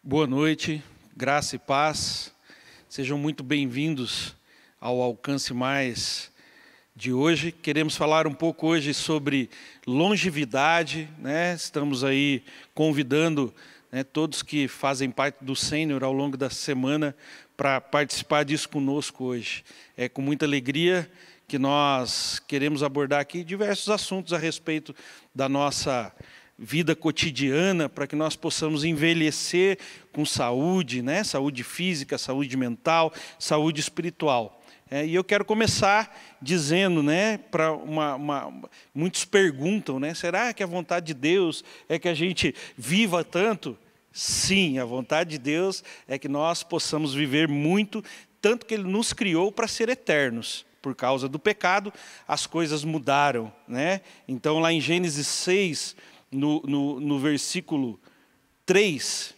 Boa noite, graça e paz. Sejam muito bem-vindos ao Alcance Mais de hoje. Queremos falar um pouco hoje sobre longevidade, né? Estamos aí convidando, né, todos que fazem parte do Sênior ao longo da semana para participar disso conosco hoje. É com muita alegria que nós queremos abordar aqui diversos assuntos a respeito da nossa vida cotidiana, para que nós possamos envelhecer com saúde, né? Saúde física, saúde mental, saúde espiritual. E eu quero começar dizendo, né, muitos perguntam, né, será que a vontade de Deus é que a gente viva tanto? Sim, a vontade de Deus é que nós possamos viver muito, tanto que Ele nos criou para ser eternos. Por causa do pecado, as coisas mudaram, né? Então, lá em Gênesis 6, no versículo 3,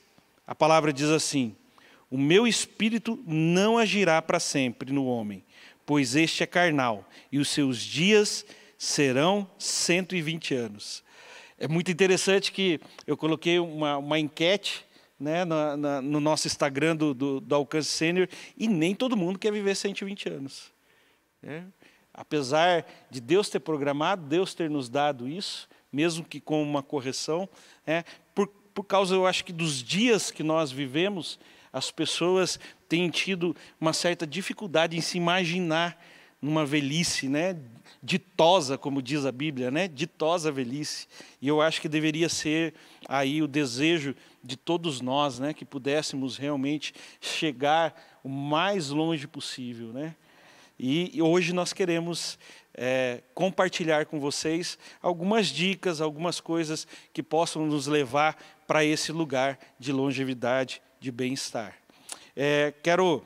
a palavra diz assim: o meu espírito não agirá para sempre no homem, pois este é carnal, e os seus dias serão 120 anos. É muito interessante que eu coloquei uma enquete, né, no nosso Instagram do Alcance Sênior, e nem todo mundo quer viver 120 anos. Apesar de Deus ter programado, Deus ter nos dado isso, mesmo que com uma correção, por causa, eu acho que dos dias que nós vivemos, as pessoas têm tido uma certa dificuldade em se imaginar numa velhice, né, ditosa, como diz a Bíblia, né, ditosa velhice. E eu acho que deveria ser aí o desejo de todos nós, né, que pudéssemos realmente chegar o mais longe possível, né? E hoje nós queremos compartilhar com vocês algumas dicas, algumas coisas que possam nos levar para esse lugar de longevidade, de bem-estar. Quero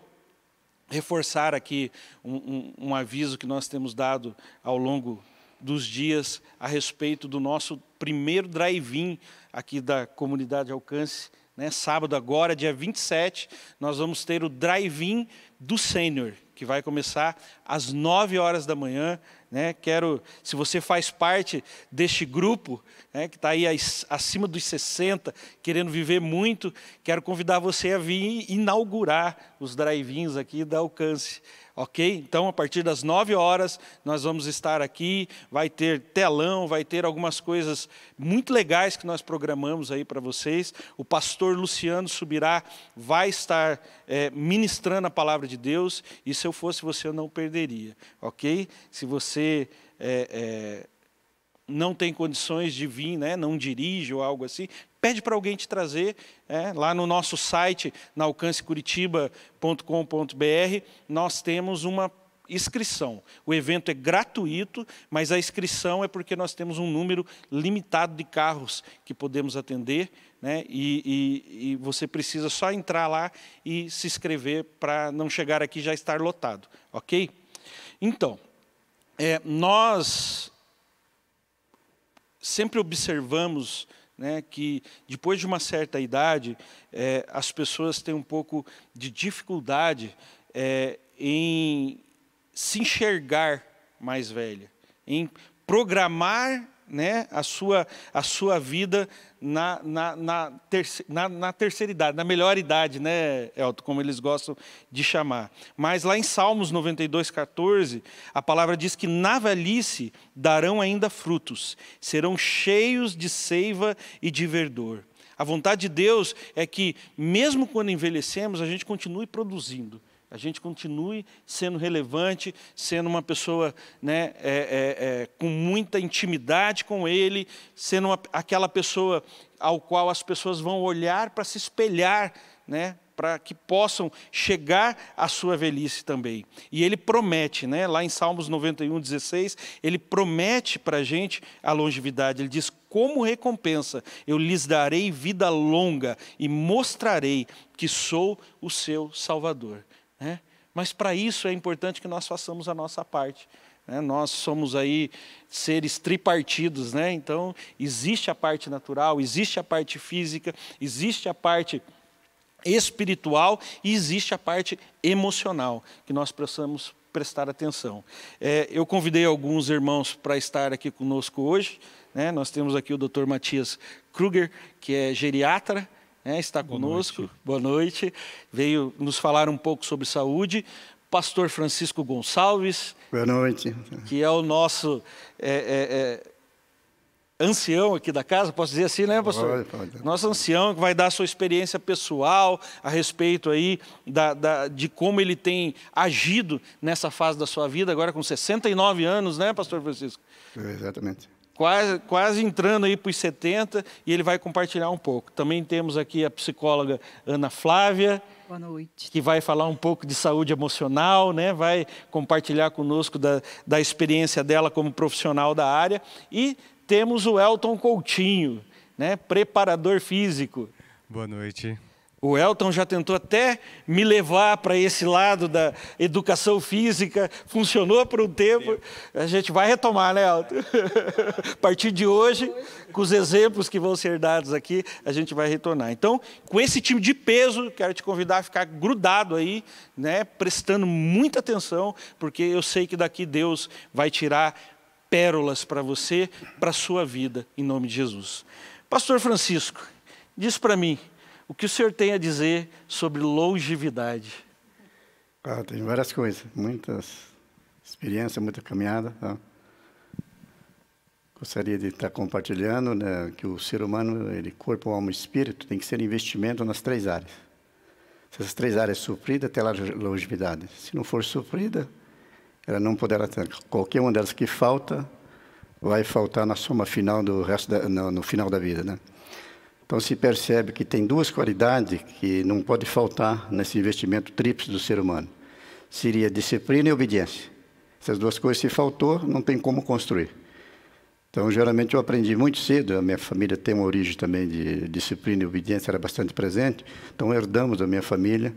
reforçar aqui um aviso que nós temos dado ao longo dos dias a respeito do nosso primeiro drive-in aqui da Comunidade Alcance, né? Sábado agora, dia 27, nós vamos ter o drive-in do Sênior, que vai começar às 9 horas da manhã. Né? Se você faz parte deste grupo, né, que está aí acima dos 60, querendo viver muito, quero convidar você a vir inaugurar os drive-ins aqui da Alcance. Ok? Então, a partir das 9 horas, nós vamos estar aqui, vai ter telão, vai ter algumas coisas muito legais que nós programamos aí para vocês. O pastor Luciano Subirá vai estar ministrando a palavra de Deus, e se eu fosse você, eu não perderia. Ok? Se você não tem condições de vir, né, não dirige ou algo assim, pede para alguém te trazer. Lá no nosso site, na alcancecuritiba.com.br, nós temos uma inscrição. O evento é gratuito, mas a inscrição é porque nós temos um número limitado de carros que podemos atender, né, e você precisa só entrar lá e se inscrever para não chegar aqui e já estar lotado. Ok? Então, nós sempre observamos, né, que depois de uma certa idade, as pessoas têm um pouco de dificuldade em se enxergar mais velha, em programar, né, a sua vida na terceira idade, na melhor idade, né, Elton, como eles gostam de chamar. Mas lá em Salmos 92:14, a palavra diz que na velhice darão ainda frutos, serão cheios de seiva e de verdor. A vontade de Deus é que, mesmo quando envelhecemos, a gente continue produzindo. A gente continue sendo relevante, sendo uma pessoa, né, com muita intimidade com Ele, sendo aquela pessoa ao qual as pessoas vão olhar para se espelhar, né, para que possam chegar à sua velhice também. E Ele promete, né, lá em Salmos 91:16, Ele promete para a gente a longevidade. Ele diz: como recompensa, eu lhes darei vida longa e mostrarei que sou o seu Salvador. Mas para isso é importante que nós façamos a nossa parte. Nós somos aí seres tripartidos, né? Então existe a parte natural, existe a parte física, existe a parte espiritual e existe a parte emocional, que nós precisamos prestar atenção. Eu convidei alguns irmãos para estar aqui conosco hoje, né? Nós temos aqui o Dr. Matias Kruger, que é geriatra, está conosco. Boa noite. Veio nos falar um pouco sobre saúde. Pastor Francisco Gonçalves. Boa noite. Que é o nosso ancião aqui da casa, posso dizer assim, né, pastor? Pode. Nosso ancião, que vai dar a sua experiência pessoal a respeito aí de como ele tem agido nessa fase da sua vida, agora com 69 anos, né, pastor Francisco? Exatamente. Quase entrando aí para os 70, e ele vai compartilhar um pouco. Também temos aqui a psicóloga Ana Flávia. Boa noite. Que vai falar um pouco de saúde emocional, né? Vai compartilhar conosco da experiência dela como profissional da área. E temos o Elton Coutinho, né? Preparador físico. Boa noite. O Elton já tentou até me levar para esse lado da educação física, funcionou por um tempo, a gente vai retomar, né, Elton? A partir de hoje, com os exemplos que vão ser dados aqui, a gente vai retornar. Então, com esse time de peso, quero te convidar a ficar grudado aí, né, prestando muita atenção, porque eu sei que daqui Deus vai tirar pérolas para você, para a sua vida, em nome de Jesus. Pastor Francisco, diz para mim, o que o senhor tem a dizer sobre longevidade? Tem várias coisas, muitas experiências, muita caminhada. Gostaria de estar compartilhando, né, que o ser humano, ele, corpo, alma e espírito, tem que ser investimento nas 3 áreas. Se essas 3 áreas supridas, tem a longevidade. Se não for suprida, ela não poderá ter. Qualquer uma delas que falta, vai faltar na soma final do resto no final da vida, né? Então, se percebe que tem 2 qualidades que não pode faltar nesse investimento tríplice do ser humano. Seria disciplina e obediência. Essas 2 coisas, se faltou, não tem como construir. Então, geralmente, eu aprendi muito cedo. A minha família tem uma origem também de disciplina e obediência, era bastante presente. Então, herdamos da minha família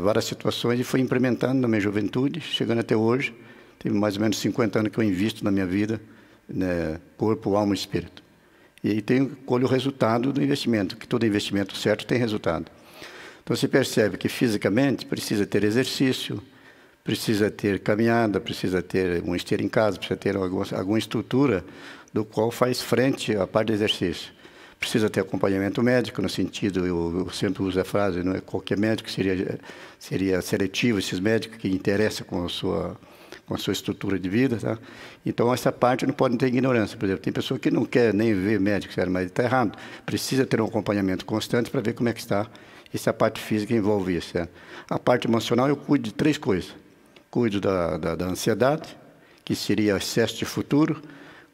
várias situações e fui implementando na minha juventude, chegando até hoje. Tem mais ou menos 50 anos que eu invisto na minha vida, né, corpo, alma e espírito. E aí colho o resultado do investimento, que todo investimento certo tem resultado. Então, você percebe que fisicamente precisa ter exercício, precisa ter caminhada, precisa ter um esteira em casa, precisa ter alguma estrutura do qual faz frente à parte de exercício. Precisa ter acompanhamento médico, no sentido, eu sempre uso a frase, não é qualquer médico, seria seletivo, esses médicos que interessam com a sua estrutura de vida, tá? Então, essa parte não pode ter ignorância. Por exemplo, tem pessoa que não quer nem ver médico, sério, mas está errado. Precisa ter um acompanhamento constante para ver como é que está. Essa parte física envolve isso. Certo? A parte emocional, eu cuido de 3 coisas. Cuido da ansiedade, que seria excesso de futuro.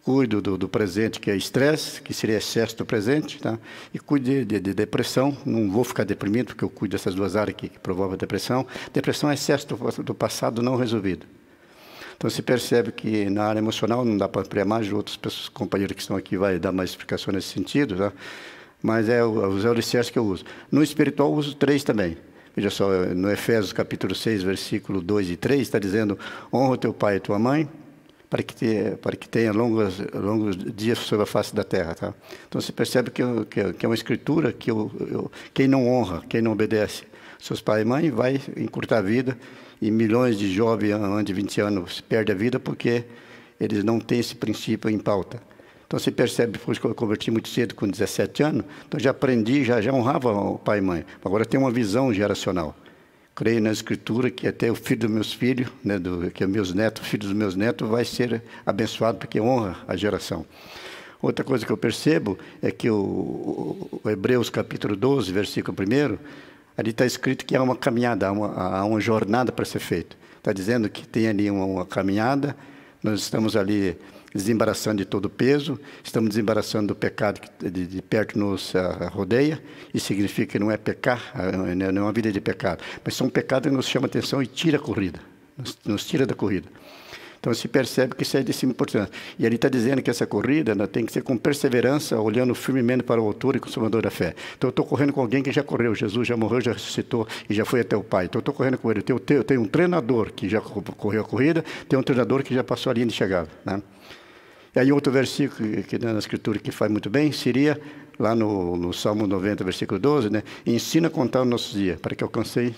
Cuido do presente, que é estresse, que seria excesso do presente. Tá? E cuido de depressão. Não vou ficar deprimido, porque eu cuido dessas 2 áreas que provocam a depressão. Depressão é excesso do passado não resolvido. Então, se percebe que na área emocional não dá para ampliar mais, outros companheiros que estão aqui vai dar mais explicação nesse sentido, tá? Mas é os alicerces que eu uso. No espiritual, eu uso 3 também. Veja só, no Efésios capítulo 6, versículo 2 e 3, está dizendo: honra o teu pai e tua mãe, para que tenha longos dias sobre a face da terra. Tá? Então, você percebe que é uma escritura que quem não honra, quem não obedece seus pai e mãe, vai encurtar a vida. E milhões de jovens antes de 20 anos perdem a vida porque eles não têm esse princípio em pauta. Então, você percebe, depois que eu converti muito cedo, com 17 anos, então já aprendi, já honrava o pai e mãe. Agora tem uma visão geracional. Creio na Escritura que até o filho dos meus filhos, né, que é meus netos, filho dos meus netos, vai ser abençoado porque honra a geração. Outra coisa que eu percebo é que o Hebreus capítulo 12, versículo 1, ali está escrito que há uma caminhada, há uma jornada para ser feita. Está dizendo que tem ali uma caminhada, nós estamos ali desembaraçando de todo o peso, estamos desembaraçando do pecado que de perto nos rodeia, isso significa que não é pecar, não é uma vida de pecado, mas são pecados que nos chamam a atenção e tira a corrida, nos tira da corrida. Então, se percebe que isso é de suma importância. E ele está dizendo que essa corrida tem que ser com perseverança, olhando firmemente para o autor e consumador da fé. Então, eu estou correndo com alguém que já correu. Jesus já morreu, já ressuscitou e já foi até o Pai. Então, eu estou correndo com ele. Eu tenho um treinador que já correu a corrida, tem um treinador que já passou a linha de chegada. Né? E aí, outro versículo que na Escritura que faz muito bem, seria lá no Salmo 90, versículo 12, né? Ensina a contar os nossos dias, para que alcancei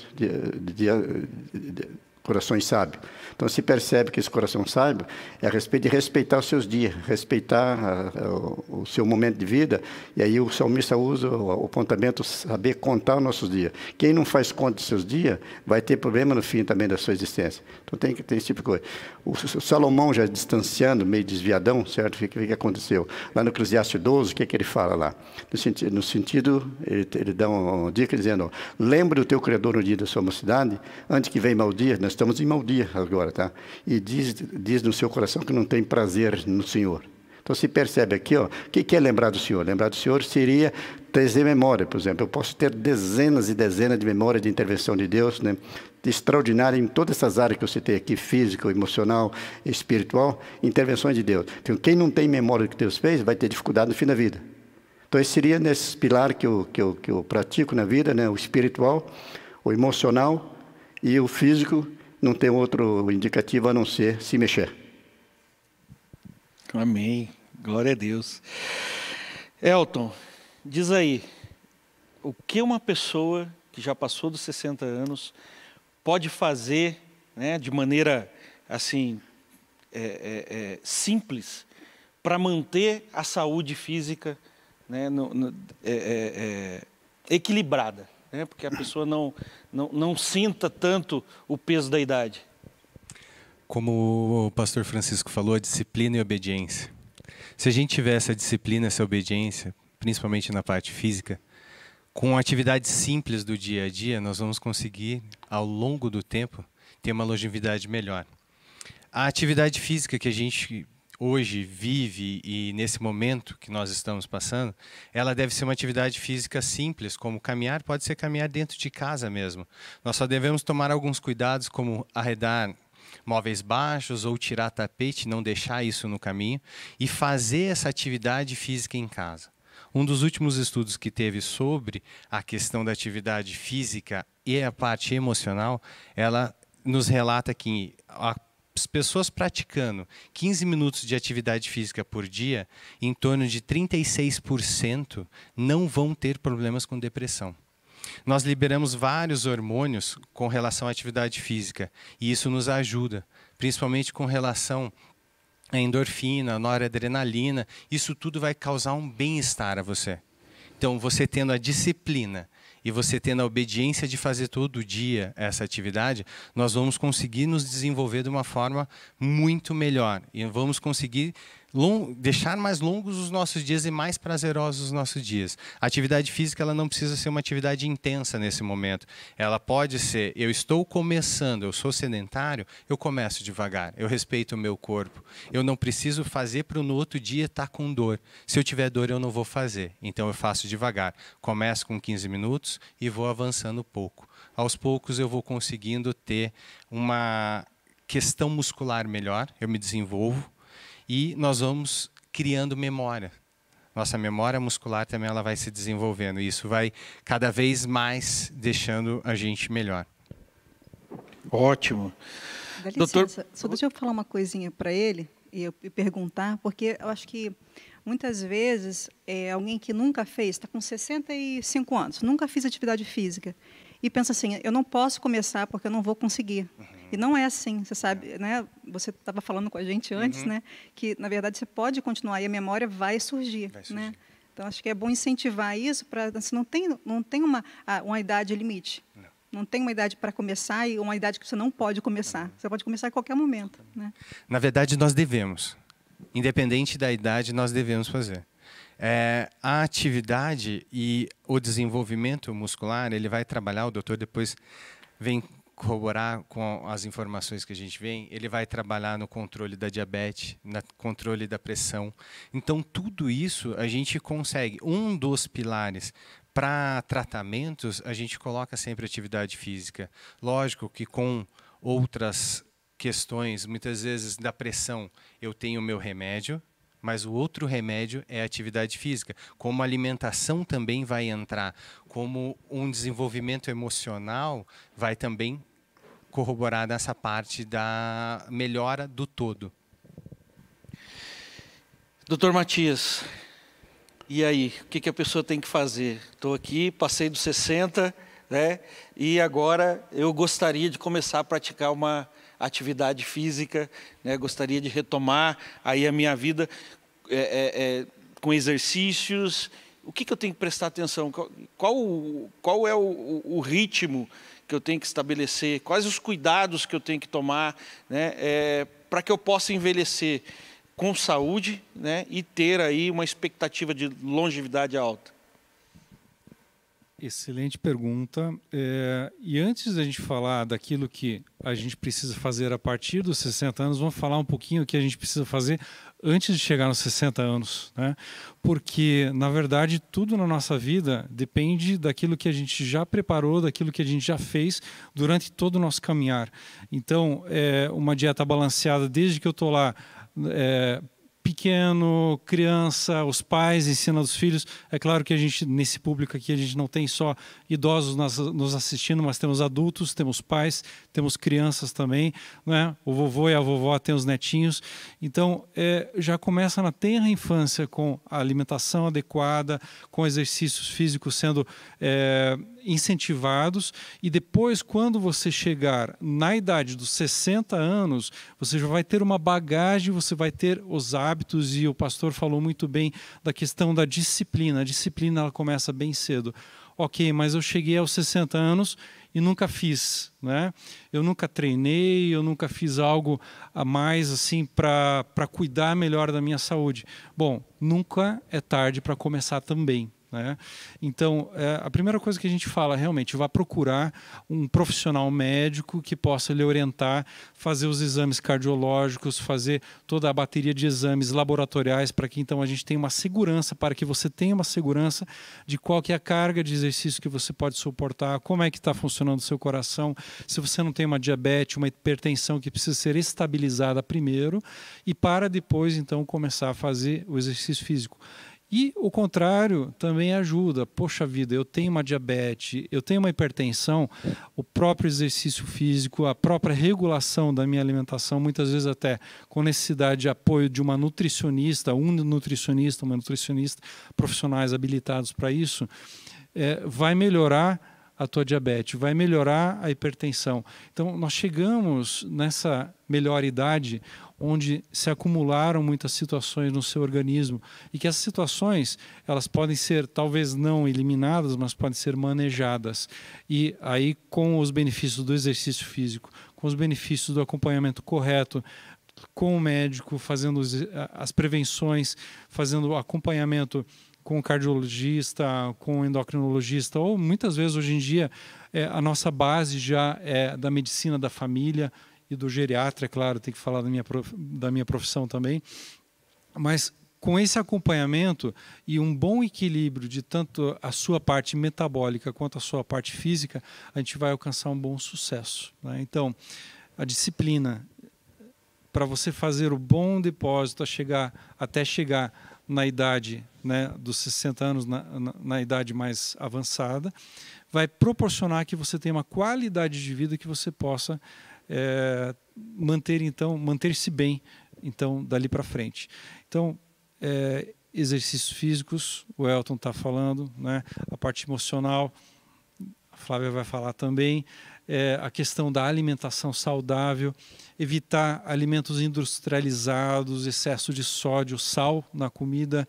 Corações sábios. Então, se percebe que esse coração sábio é a respeito de respeitar os seus dias, respeitar o seu momento de vida. E aí o salmista usa o apontamento, saber contar os nossos dias. Quem não faz conta dos seus dias, vai ter problema no fim também da sua existência. Então, tem esse tipo de coisa. O Salomão, já distanciando, meio desviadão, certo? O que aconteceu? Lá no Eclesiastes 12, o que ele fala lá? No sentido, ele dá uma dica dizendo, lembre o teu Criador no dia da sua mocidade, antes que venha mau dia. Nós estamos em mau dia agora, tá? E diz no seu coração que não tem prazer no Senhor. Então, se percebe aqui, ó, o que é lembrar do Senhor? Lembrar do Senhor seria trazer memória, por exemplo. Eu posso ter dezenas e dezenas de memórias de intervenção de Deus, né? Extraordinária em todas essas áreas que eu citei aqui, físico, emocional, espiritual, intervenções de Deus. Então, quem não tem memória do que Deus fez, vai ter dificuldade no fim da vida. Então, esse seria nesses pilares que eu pratico na vida, né? O espiritual, o emocional e o físico. Não tem outro indicativo a não ser se mexer. Amém. Glória a Deus. Elton, diz aí, o que uma pessoa que já passou dos 60 anos pode fazer, né, de maneira assim simples para manter a saúde física, né, equilibrada, né, porque a pessoa não sinta tanto o peso da idade? Como o pastor Francisco falou, a disciplina e obediência. Se a gente tiver essa disciplina, essa obediência, principalmente na parte física, com atividades simples do dia a dia, nós vamos conseguir, ao longo do tempo, ter uma longevidade melhor. A atividade física que a gente hoje vive e nesse momento que nós estamos passando, ela deve ser uma atividade física simples, como caminhar, pode ser caminhar dentro de casa mesmo. Nós só devemos tomar alguns cuidados, como arredar móveis baixos ou tirar tapete, não deixar isso no caminho e fazer essa atividade física em casa. Um dos últimos estudos que teve sobre a questão da atividade física e a parte emocional, ela nos relata que as pessoas praticando 15 minutos de atividade física por dia, em torno de 36% não vão ter problemas com depressão. Nós liberamos vários hormônios com relação à atividade física e isso nos ajuda, principalmente com relação à endorfina, noradrenalina. Isso tudo vai causar um bem-estar a você. Então, você tendo a disciplina e você tendo a obediência de fazer todo dia essa atividade, nós vamos conseguir nos desenvolver de uma forma muito melhor e vamos conseguir deixar mais longos os nossos dias e mais prazerosos os nossos dias. A atividade física ela não precisa ser uma atividade intensa nesse momento. Ela pode ser, eu estou começando, eu sou sedentário, eu começo devagar, eu respeito o meu corpo. Eu não preciso fazer para no outro dia estar com dor. Se eu tiver dor, eu não vou fazer. Então eu faço devagar. Começo com 15 minutos e vou avançando pouco. Aos poucos eu vou conseguindo ter uma questão muscular melhor, eu me desenvolvo. E nós vamos criando memória. Nossa memória muscular também ela vai se desenvolvendo. E isso vai cada vez mais deixando a gente melhor. Ótimo. Dá licença, só deixa eu falar uma coisinha para ele e eu perguntar, porque eu acho que muitas vezes alguém que nunca fez, está com 65 anos, nunca fez atividade física, e pensa assim, eu não posso começar porque eu não vou conseguir. E não é assim, você sabe, né? Você estava falando com a gente antes, né? Que, na verdade, você pode continuar e a memória vai surgir. Né? Então, acho que é bom incentivar isso, para assim, não tem uma idade limite. Não tem uma idade para começar e uma idade que você não pode começar. Você pode começar em qualquer momento. Né? Na verdade, nós devemos. Independente da idade, nós devemos fazer. A atividade e o desenvolvimento muscular, ele vai trabalhar, o doutor depois vem corroborar com as informações que a gente vê, ele vai trabalhar no controle da diabetes, no controle da pressão. Então, tudo isso a gente consegue. Um dos pilares para tratamentos, a gente coloca sempre atividade física. Lógico que com outras questões, muitas vezes da pressão, eu tenho o meu remédio, mas o outro remédio é a atividade física. Como a alimentação também vai entrar, como um desenvolvimento emocional vai também corroborar nessa parte da melhora do todo. Doutor Matias, e aí? O que a pessoa tem que fazer? Estou aqui, passei dos 60, né? E agora eu gostaria de começar a praticar uma atividade física, né? Gostaria de retomar aí a minha vida com exercícios. O que eu tenho que prestar atenção? Qual é o ritmo que eu tenho que estabelecer? Quais os cuidados que eu tenho que tomar, né? Para que eu possa envelhecer com saúde, né? E ter aí uma expectativa de longevidade alta? Excelente pergunta. E antes da gente falar daquilo que a gente precisa fazer a partir dos 60 anos, vamos falar um pouquinho o que a gente precisa fazer antes de chegar nos 60 anos, né? Porque, na verdade, tudo na nossa vida depende daquilo que a gente já preparou, daquilo que a gente já fez durante todo o nosso caminhar. Então, uma dieta balanceada desde que eu estou lá, pequeno, criança, os pais ensinam os filhos. É claro que a gente, nesse público aqui, a gente não tem só idosos nos assistindo, mas temos adultos, temos pais, temos crianças também, né? O vovô e a vovó têm os netinhos. Então, já começa na tenra infância com a alimentação adequada, com exercícios físicos sendo incentivados, e depois, quando você chegar na idade dos 60 anos, você já vai ter uma bagagem, você vai ter os hábitos, e o pastor falou muito bem da questão da disciplina. A disciplina, ela começa bem cedo. Ok, mas eu cheguei aos 60 anos e nunca fiz, né? Eu nunca treinei, eu nunca fiz algo a mais assim para cuidar melhor da minha saúde. Bom, nunca é tarde para começar também, né? Então, a primeira coisa que a gente fala, realmente, vá procurar um profissional médico que possa lhe orientar, fazer os exames cardiológicos, fazer toda a bateria de exames laboratoriais, para que então a gente tenha uma segurança, para que você tenha uma segurança de qual que é a carga de exercício que você pode suportar, como é que está funcionando o seu coração, se você não tem uma diabetes, uma hipertensão que precisa ser estabilizada primeiro, e para depois então começar a fazer o exercício físico. E o contrário também ajuda. Poxa vida, eu tenho uma diabetes, eu tenho uma hipertensão, o próprio exercício físico, a própria regulação da minha alimentação, muitas vezes até com necessidade de apoio de uma nutricionista, uma nutricionista, profissionais habilitados para isso, vai melhorar a tua diabetes, vai melhorar a hipertensão. Então, nós chegamos nessa melhor idade onde se acumularam muitas situações no seu organismo, e que essas situações, elas podem ser talvez não eliminadas, mas podem ser manejadas. E aí, com os benefícios do exercício físico, com os benefícios do acompanhamento correto, com o médico, fazendo as prevenções, fazendo o acompanhamento com o cardiologista, com o endocrinologista, ou muitas vezes hoje em dia a nossa base já é da medicina da família e do geriatra, é claro, tem que falar da minha profissão também, mas com esse acompanhamento e um bom equilíbrio de tanto a sua parte metabólica quanto a sua parte física, a gente vai alcançar um bom sucesso, né? Então, a disciplina para você fazer o bom depósito até chegar na idade, né, dos 60 anos, na idade mais avançada, vai proporcionar que você tenha uma qualidade de vida que você possa manter-se bem, então, dali para frente. Então, exercícios físicos, o Elton está falando, né, a parte emocional, a Flávia vai falar também, a questão da alimentação saudável, evitar alimentos industrializados, excesso de sódio, sal na comida,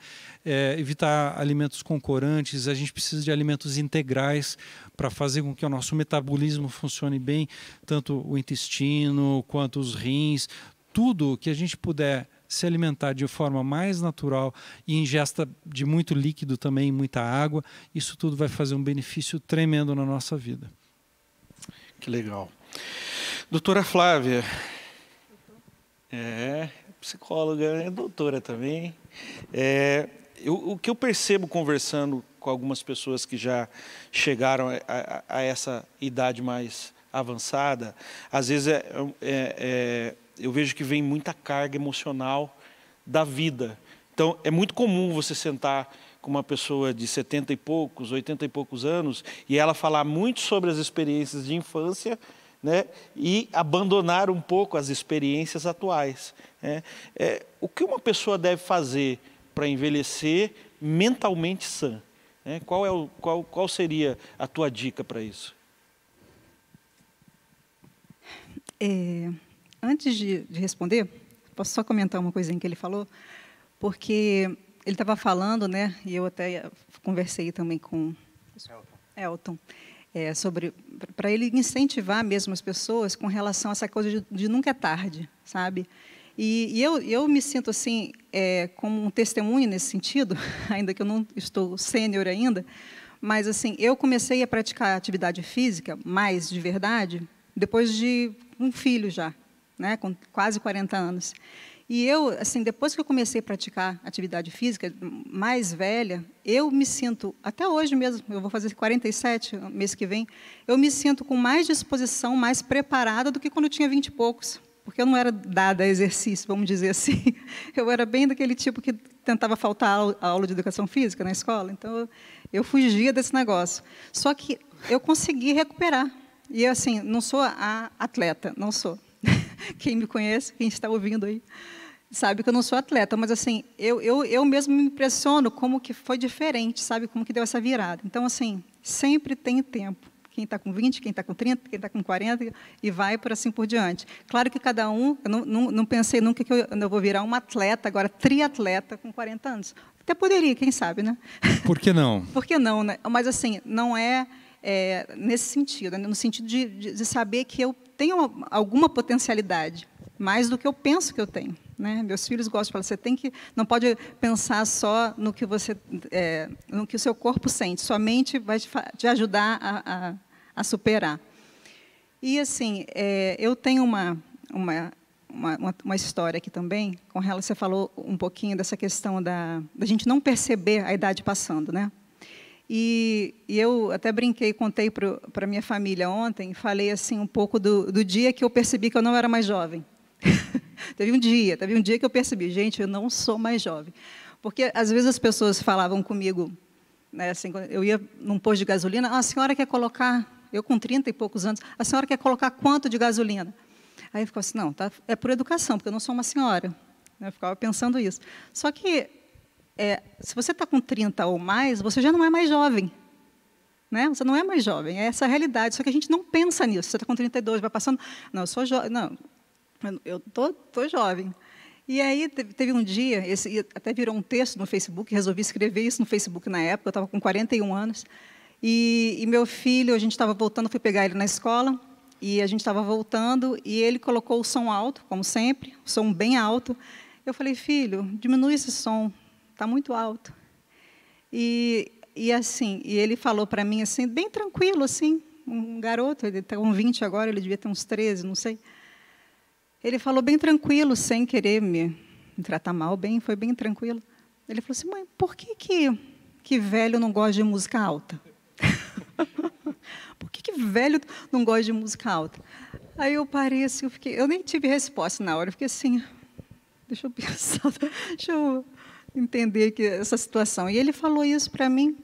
evitar alimentos com corantes. A gente precisa de alimentos integrais para fazer com que o nosso metabolismo funcione bem, tanto o intestino quanto os rins, tudo que a gente puder se alimentar de forma mais natural e ingesta de muito líquido também, muita água, isso tudo vai fazer um benefício tremendo na nossa vida. Que legal. Doutora Flávia, psicóloga, doutora também. O que eu percebo conversando com algumas pessoas que já chegaram a essa idade mais avançada, às vezes eu vejo que vem muita carga emocional da vida. Então, é muito comum você sentar com uma pessoa de 70 e poucos, 80 e poucos anos, e ela falar muito sobre as experiências de infância, né, e abandonar um pouco as experiências atuais, né? O que uma pessoa deve fazer para envelhecer mentalmente sã, né? Qual seria a tua dica para isso? Antes de responder, posso só comentar uma coisinha que ele falou? Porque ele estava falando, né, e eu até conversei também com Elton, sobre, para ele incentivar mesmo as pessoas com relação a essa coisa de nunca é tarde, sabe? E eu me sinto assim, como um testemunho nesse sentido, ainda que eu não estou sênior ainda, mas assim, eu comecei a praticar atividade física mais de verdade depois de um filho já, né, com quase 40 anos. E eu, assim, depois que eu comecei a praticar atividade física mais velha, eu me sinto, até hoje mesmo, eu vou fazer 47 mês que vem, eu me sinto com mais disposição, mais preparada do que quando eu tinha 20 e poucos. Porque eu não era dada a exercício, vamos dizer assim. Eu era bem daquele tipo que tentava faltar a aula de educação física na escola. Então, eu fugia desse negócio. Só que eu consegui recuperar. E, assim, não sou a atleta, não sou. Quem me conhece, quem está ouvindo aí, sabe que eu não sou atleta. Mas, assim, eu mesmo me impressiono como que foi diferente, sabe? Como que deu essa virada. Então, assim, sempre tem tempo. Quem está com 20, quem está com 30, quem está com 40, e vai por assim por diante. Claro que cada um, eu não pensei nunca que eu vou virar uma atleta, agora triatleta com 40 anos. Até poderia, quem sabe, né? Por que não? Por que não, né? Mas, assim, não nesse sentido, né? No sentido de saber que eu tenho alguma potencialidade, mais do que eu penso que eu tenho. Né? Meus filhos gostam de falar, não pode pensar só no que no que o seu corpo sente, sua mente vai te ajudar a superar. E assim, eu tenho uma história aqui também, com relação, você falou um pouquinho dessa questão da gente não perceber a idade passando, né? E eu até brinquei, contei para a minha família ontem, falei assim um pouco do dia que eu percebi que eu não era mais jovem. Teve um dia que eu percebi, gente, eu não sou mais jovem. Porque, às vezes, as pessoas falavam comigo, né, assim, quando eu ia num posto de gasolina, a senhora quer colocar, eu com 30 e poucos anos, a senhora quer colocar quanto de gasolina? Aí ficou assim, não, é por educação, porque eu não sou uma senhora. Eu ficava pensando isso. Só que, se você está com 30 ou mais, você já não é mais jovem. Né? Você não é mais jovem, é essa a realidade. Só que a gente não pensa nisso. Você está com 32, vai passando, não, eu sou jovem, não. Eu tô jovem. E aí teve um dia, até virou um texto no Facebook, resolvi escrever isso no Facebook na época, eu estava com 41 anos, e meu filho, a gente estava voltando, fui pegar ele na escola, e a gente estava voltando, e ele colocou o som alto, como sempre, o som bem alto. Eu falei, filho, diminui esse som, está muito alto. E ele falou para mim, assim, bem tranquilo, assim, um garoto, ele está com 20 agora, ele devia ter uns 13, não sei. Ele falou bem tranquilo, sem querer me tratar mal, foi bem tranquilo. Ele falou assim, mãe, por que velho não gosta de música alta? Por que velho não gosta de música alta? Aí eu parei assim, eu nem tive resposta na hora, eu fiquei assim, deixa eu pensar, deixa eu entender essa situação. E ele falou isso para mim,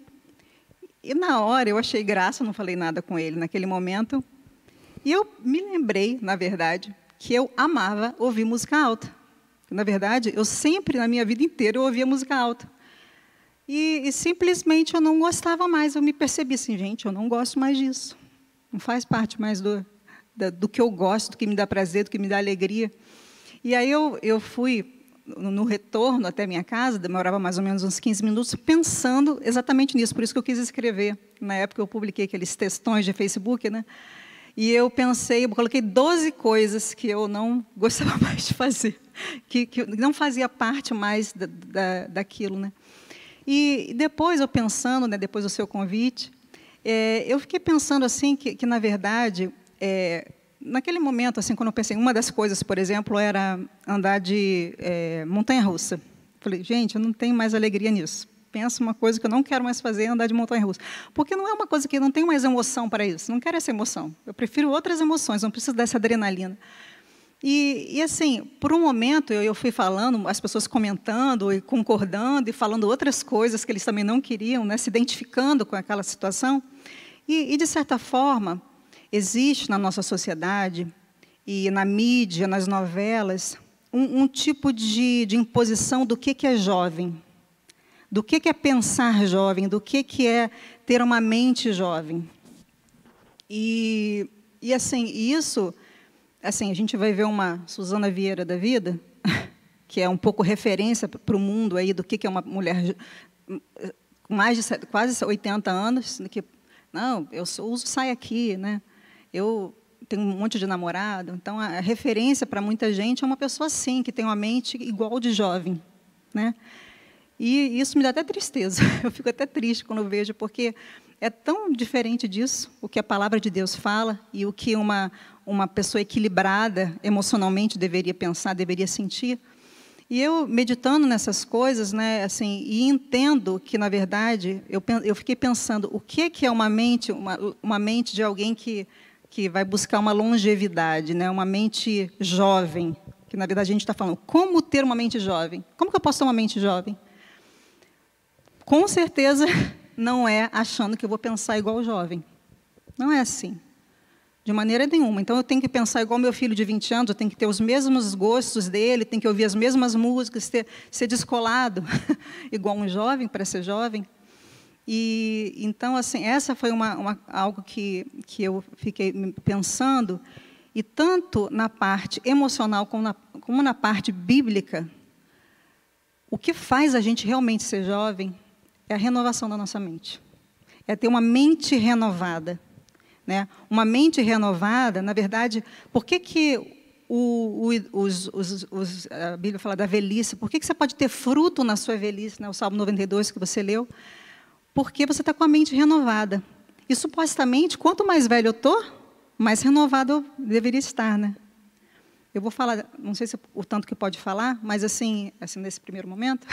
e na hora eu achei graça, não falei nada com ele naquele momento, e eu me lembrei, na verdade, que eu amava ouvir música alta. Na verdade, eu sempre, na minha vida inteira, eu ouvia música alta. E simplesmente eu não gostava mais. Eu me percebi assim, gente, eu não gosto mais disso. Não faz parte mais do que eu gosto, do que me dá prazer, do que me dá alegria. E aí eu fui, no retorno até minha casa, demorava mais ou menos uns 15 minutos, pensando exatamente nisso. Por isso que eu quis escrever. Na época, eu publiquei aqueles textões de Facebook, né? E eu pensei, eu coloquei 12 coisas que eu não gostava mais de fazer, que não fazia parte mais daquilo, né? E depois, eu pensando, né, depois do seu convite, eu fiquei pensando assim que na verdade, naquele momento, assim, quando eu pensei, uma das coisas, por exemplo, era andar de montanha-russa. Falei, gente, eu não tenho mais alegria nisso. Penso uma coisa que eu não quero mais fazer, andar de montanha-russa. Porque não é uma coisa que eu não tenho mais emoção para isso. Não quero essa emoção. Eu prefiro outras emoções, não preciso dessa adrenalina. E assim, por um momento, eu fui falando, as pessoas comentando e concordando e falando outras coisas que eles também não queriam, né, se identificando com aquela situação. E de certa forma, existe na nossa sociedade e na mídia, nas novelas, um tipo de imposição do que é jovem. Do que é pensar jovem, do que é ter uma mente jovem. E assim, isso assim, a gente vai ver uma Suzana Vieira da vida, que é um pouco referência para o mundo aí do que é uma mulher com mais de quase 80 anos, que, não, eu uso saia aqui, né? Eu tenho um monte de namorado. Então, a referência para muita gente é uma pessoa assim, que tem uma mente igual de jovem, né? E isso me dá até tristeza. Eu fico até triste quando eu vejo, porque é tão diferente disso, o que a palavra de Deus fala e o que uma pessoa equilibrada emocionalmente deveria pensar, deveria sentir. E eu, meditando nessas coisas, né, assim, e entendo que, na verdade, eu fiquei pensando, o que é uma mente de alguém que vai buscar uma longevidade, né, uma mente jovem, que, na verdade, a gente está falando, como ter uma mente jovem? Como que eu posso ter uma mente jovem? Com certeza, não é achando que eu vou pensar igual o jovem. Não é assim. De maneira nenhuma. Então, eu tenho que pensar igual meu filho de 20 anos, eu tenho que ter os mesmos gostos dele, tenho que ouvir as mesmas músicas, ser descolado, igual um jovem, para ser jovem. E, então, assim, essa foi algo que eu fiquei pensando, e tanto na parte emocional como na parte bíblica, o que faz a gente realmente ser jovem é a renovação da nossa mente. É ter uma mente renovada. Né? Uma mente renovada, na verdade, por que a Bíblia fala da velhice? Por que você pode ter fruto na sua velhice, né? O Salmo 92 que você leu? Porque você está com a mente renovada. E, supostamente, quanto mais velho eu estou, mais renovado eu deveria estar. Né? Eu vou falar, não sei se o tanto que pode falar, mas assim nesse primeiro momento,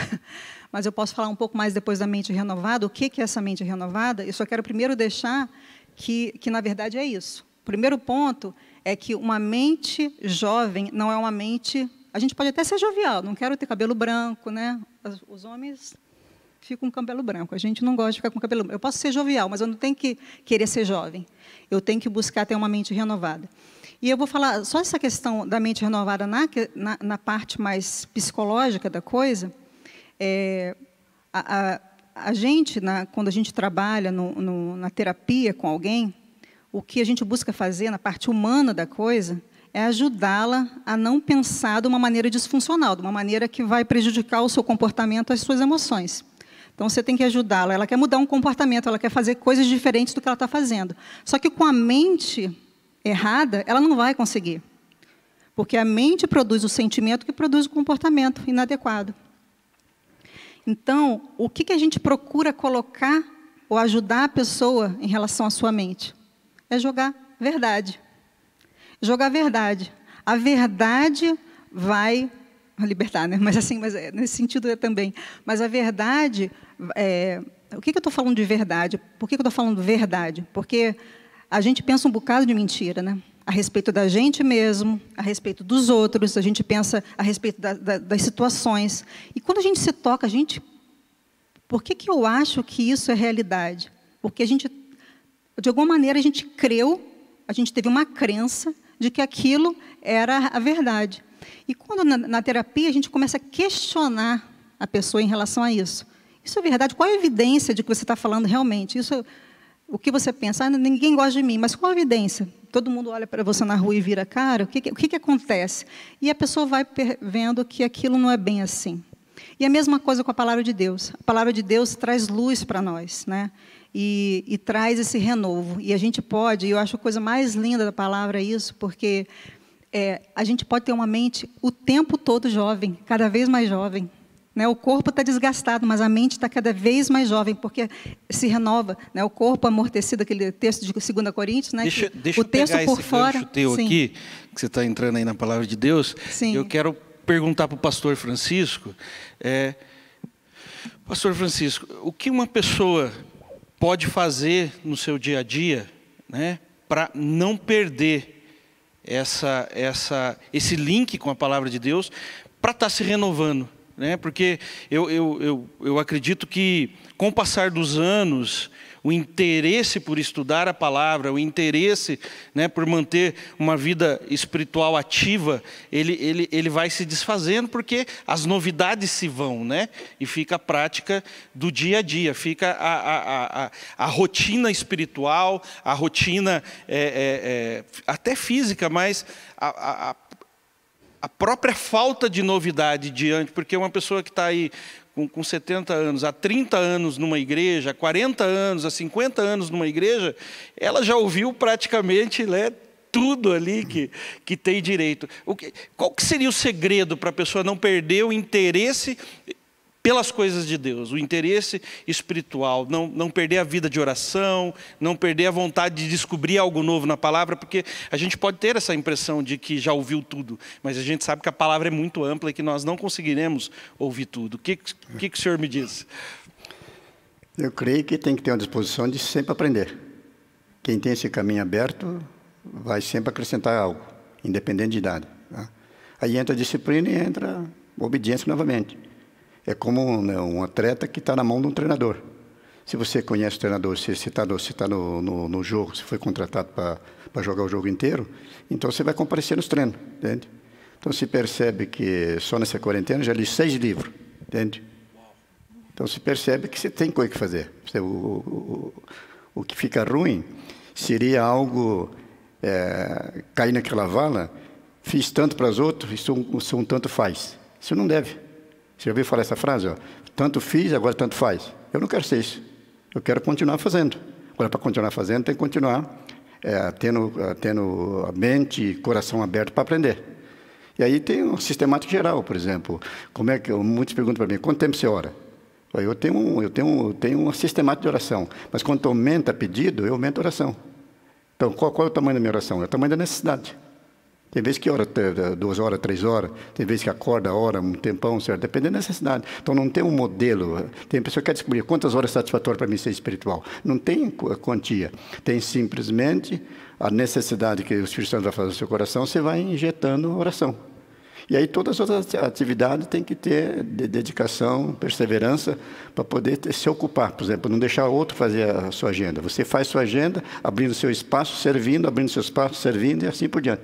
mas eu posso falar um pouco mais depois da mente renovada. O que é essa mente renovada? Eu só quero primeiro deixar que na verdade, é isso. O primeiro ponto é que uma mente jovem não é uma mente... A gente pode até ser jovial, não quero ter cabelo branco, né? Os homens ficam com cabelo branco, a gente não gosta de ficar com cabelo branco. Eu posso ser jovial, mas eu não tenho que querer ser jovem. Eu tenho que buscar ter uma mente renovada. E eu vou falar só essa questão da mente renovada na parte mais psicológica da coisa. A gente, quando a gente trabalha na terapia com alguém, o que a gente busca fazer na parte humana da coisa é ajudá-la a não pensar de uma maneira disfuncional, de uma maneira que vai prejudicar o seu comportamento, as suas emoções. Então, você tem que ajudá-la. Ela quer mudar um comportamento, ela quer fazer coisas diferentes do que ela está fazendo. Só que com a mente errada, ela não vai conseguir. Porque a mente produz o sentimento que produz o comportamento inadequado. Então, o que a gente procura colocar ou ajudar a pessoa em relação à sua mente? É jogar verdade. Jogar verdade. A verdade vai libertar, né? Mas assim, nesse sentido também. Mas a verdade, o que eu estou falando de verdade? Por que eu estou falando verdade? Porque a gente pensa um bocado de mentira, né? A respeito da gente mesmo, a respeito dos outros, a gente pensa a respeito das situações. E quando a gente se toca, por que eu acho que isso é realidade? Porque a gente, de alguma maneira, a gente creu, a gente teve uma crença de que aquilo era a verdade. E quando na terapia a gente começa a questionar a pessoa em relação a isso. Isso é verdade? Qual é a evidência de que você está falando realmente? O que você pensa? Ninguém gosta de mim, mas qual a evidência? Todo mundo olha para você na rua e vira a cara, o que acontece? E a pessoa vai vendo que aquilo não é bem assim. E a mesma coisa com a palavra de Deus. A palavra de Deus traz luz para nós, né? E traz esse renovo. E a gente pode, eu acho a coisa mais linda da palavra isso, porque a gente pode ter uma mente o tempo todo jovem, cada vez mais jovem. Né? O corpo está desgastado, mas a mente está cada vez mais jovem, porque se renova. Né? O corpo amortecido, aquele texto de 2 Coríntios, né? Deixa o texto eu pegar por esse fora, gancho teu sim. aqui, que você está entrando aí na palavra de Deus. Sim. Eu quero perguntar para o pastor Francisco. Pastor Francisco, o que uma pessoa pode fazer no seu dia a dia, né, para não perder esse link com a palavra de Deus, para estar se renovando? Né? Porque eu acredito que, com o passar dos anos, o interesse por estudar a palavra, o interesse, né, por manter uma vida espiritual ativa, ele vai se desfazendo, porque as novidades se vão, né? E fica a prática do dia a dia, fica a rotina espiritual, a rotina até física, mas a própria falta de novidade diante, porque uma pessoa que está aí com 70 anos, há 30 anos numa igreja, há 40 anos, há 50 anos numa igreja, ela já ouviu praticamente, né, tudo ali que tem direito. Qual que seria o segredo para a pessoa não perder o interesse pelas coisas de Deus, o interesse espiritual, não perder a vida de oração, não perder a vontade de descobrir algo novo na palavra, porque a gente pode ter essa impressão de que já ouviu tudo, mas a gente sabe que a palavra é muito ampla e que nós não conseguiremos ouvir tudo. O que o senhor me diz? Eu creio que tem que ter uma disposição de sempre aprender. Quem tem esse caminho aberto vai sempre acrescentar algo, independente de idade. Tá? Aí entra a disciplina e entra a obediência novamente. É como um atleta que está na mão de um treinador. Se você conhece o treinador, se você está no jogo, se foi contratado para jogar o jogo inteiro, então você vai comparecer nos treinos, entende? Então se percebe que só nessa quarentena já li 6 livros, entende? Então se percebe que você tem coisa que fazer. O que fica ruim seria algo, cair naquela vala, fiz tanto para os outros, isso um tanto faz. Isso não deve. Você já ouviu falar essa frase? Ó? Tanto fiz, agora tanto faz. Eu não quero ser isso. Eu quero continuar fazendo. Agora, para continuar fazendo, tem que continuar tendo a mente e coração aberto para aprender. E aí tem um sistemático geral, por exemplo. Muitos perguntam para mim, quanto tempo você ora? Eu tenho uma sistemática de oração. Mas quando aumenta pedido, eu aumento a oração. Então, qual é o tamanho da minha oração? É o tamanho da necessidade. Tem vezes que ora 2 horas, 3 horas, tem vezes que acorda, ora um tempão, certo? Depende da necessidade. Então não tem um modelo. Tem pessoa que quer descobrir quantas horas é satisfatório para mim ser espiritual. Não tem quantia. Tem simplesmente a necessidade que o Espírito Santo vai fazer no seu coração, você vai injetando oração. E aí todas as outras atividades têm que ter dedicação, perseverança, para poder se ocupar. Por exemplo, não deixar outro fazer a sua agenda. Você faz sua agenda, abrindo seu espaço, servindo, abrindo seu espaço, servindo e assim por diante.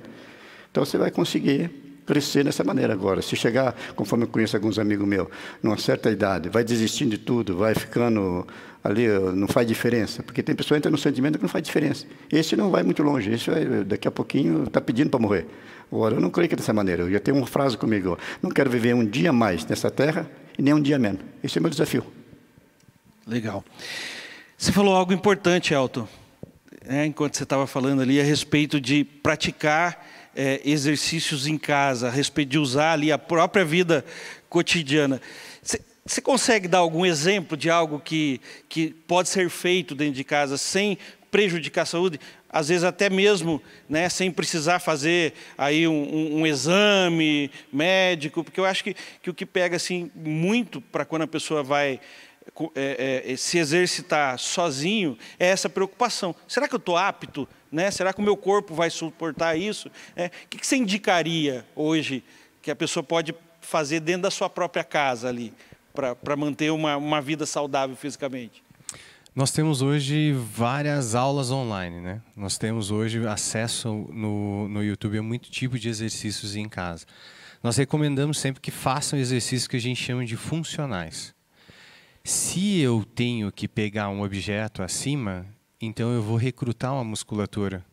Então, você vai conseguir crescer dessa maneira agora. Se chegar, conforme eu conheço alguns amigos meus, numa certa idade, vai desistindo de tudo, vai ficando ali, não faz diferença. Porque tem pessoa que entra no sentimento que não faz diferença. Esse não vai muito longe, esse daqui a pouquinho está pedindo para morrer. Agora, eu não creio que é dessa maneira. Eu já tenho uma frase comigo, não quero viver um dia mais nessa terra e nem um dia menos. Esse é o meu desafio. Legal. Você falou algo importante, Elton, enquanto você estava falando ali, a respeito de praticar exercícios em casa, a respeito de usar ali a própria vida cotidiana. Você consegue dar algum exemplo de algo que pode ser feito dentro de casa sem prejudicar a saúde? Às vezes até mesmo, né, sem precisar fazer aí um exame médico, porque eu acho que o que pega assim, muito para quando a pessoa vai se exercitar sozinho é essa preocupação. Será que eu estou apto? Né? Será que o meu corpo vai suportar isso? O que você indicaria hoje que a pessoa pode fazer dentro da sua própria casa ali, para manter uma vida saudável fisicamente? Nós temos hoje várias aulas online, né? Nós temos hoje acesso no YouTube a muito tipo de exercícios em casa. Nós recomendamos sempre que façam exercícios que a gente chama de funcionais. Se eu tenho que pegar um objeto acima, então eu vou recrutar uma musculatura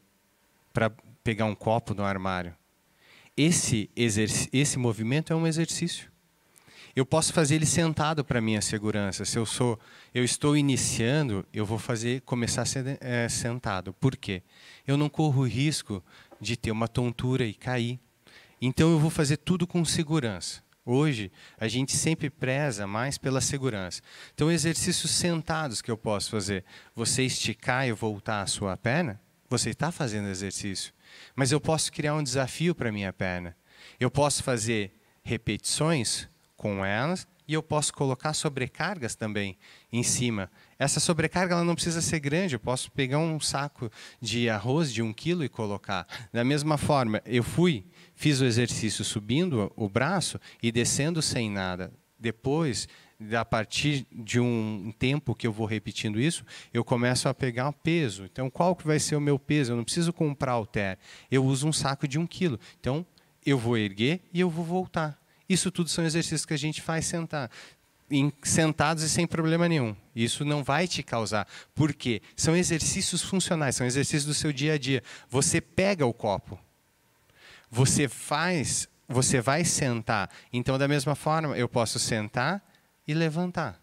para pegar um copo no armário. Esse movimento é um exercício. Eu posso fazer ele sentado para minha segurança. Se eu estou iniciando, eu vou começar sentado. Por quê? Eu não corro o risco de ter uma tontura e cair. Então eu vou fazer tudo com segurança. Hoje, a gente sempre preza mais pela segurança. Então, exercícios sentados que eu posso fazer. Você esticar e voltar a sua perna, você está fazendo exercício. Mas eu posso criar um desafio para a minha perna. Eu posso fazer repetições com elas e eu posso colocar sobrecargas também em cima. Essa sobrecarga ela não precisa ser grande, eu posso pegar um saco de arroz de 1 quilo e colocar. Da mesma forma, fiz o exercício subindo o braço e descendo sem nada. Depois a partir de um tempo que eu vou repetindo isso, eu começo a pegar um peso. Então, qual que vai ser o meu peso? Eu não preciso comprar halter. Eu uso um saco de 1 quilo. Então, eu vou erguer e eu vou voltar. Isso tudo são exercícios que a gente faz sentados e sem problema nenhum. Isso não vai te causar. Por quê? São exercícios funcionais, são exercícios do seu dia a dia. Você pega o copo, você vai sentar. Então, da mesma forma, eu posso sentar e levantar.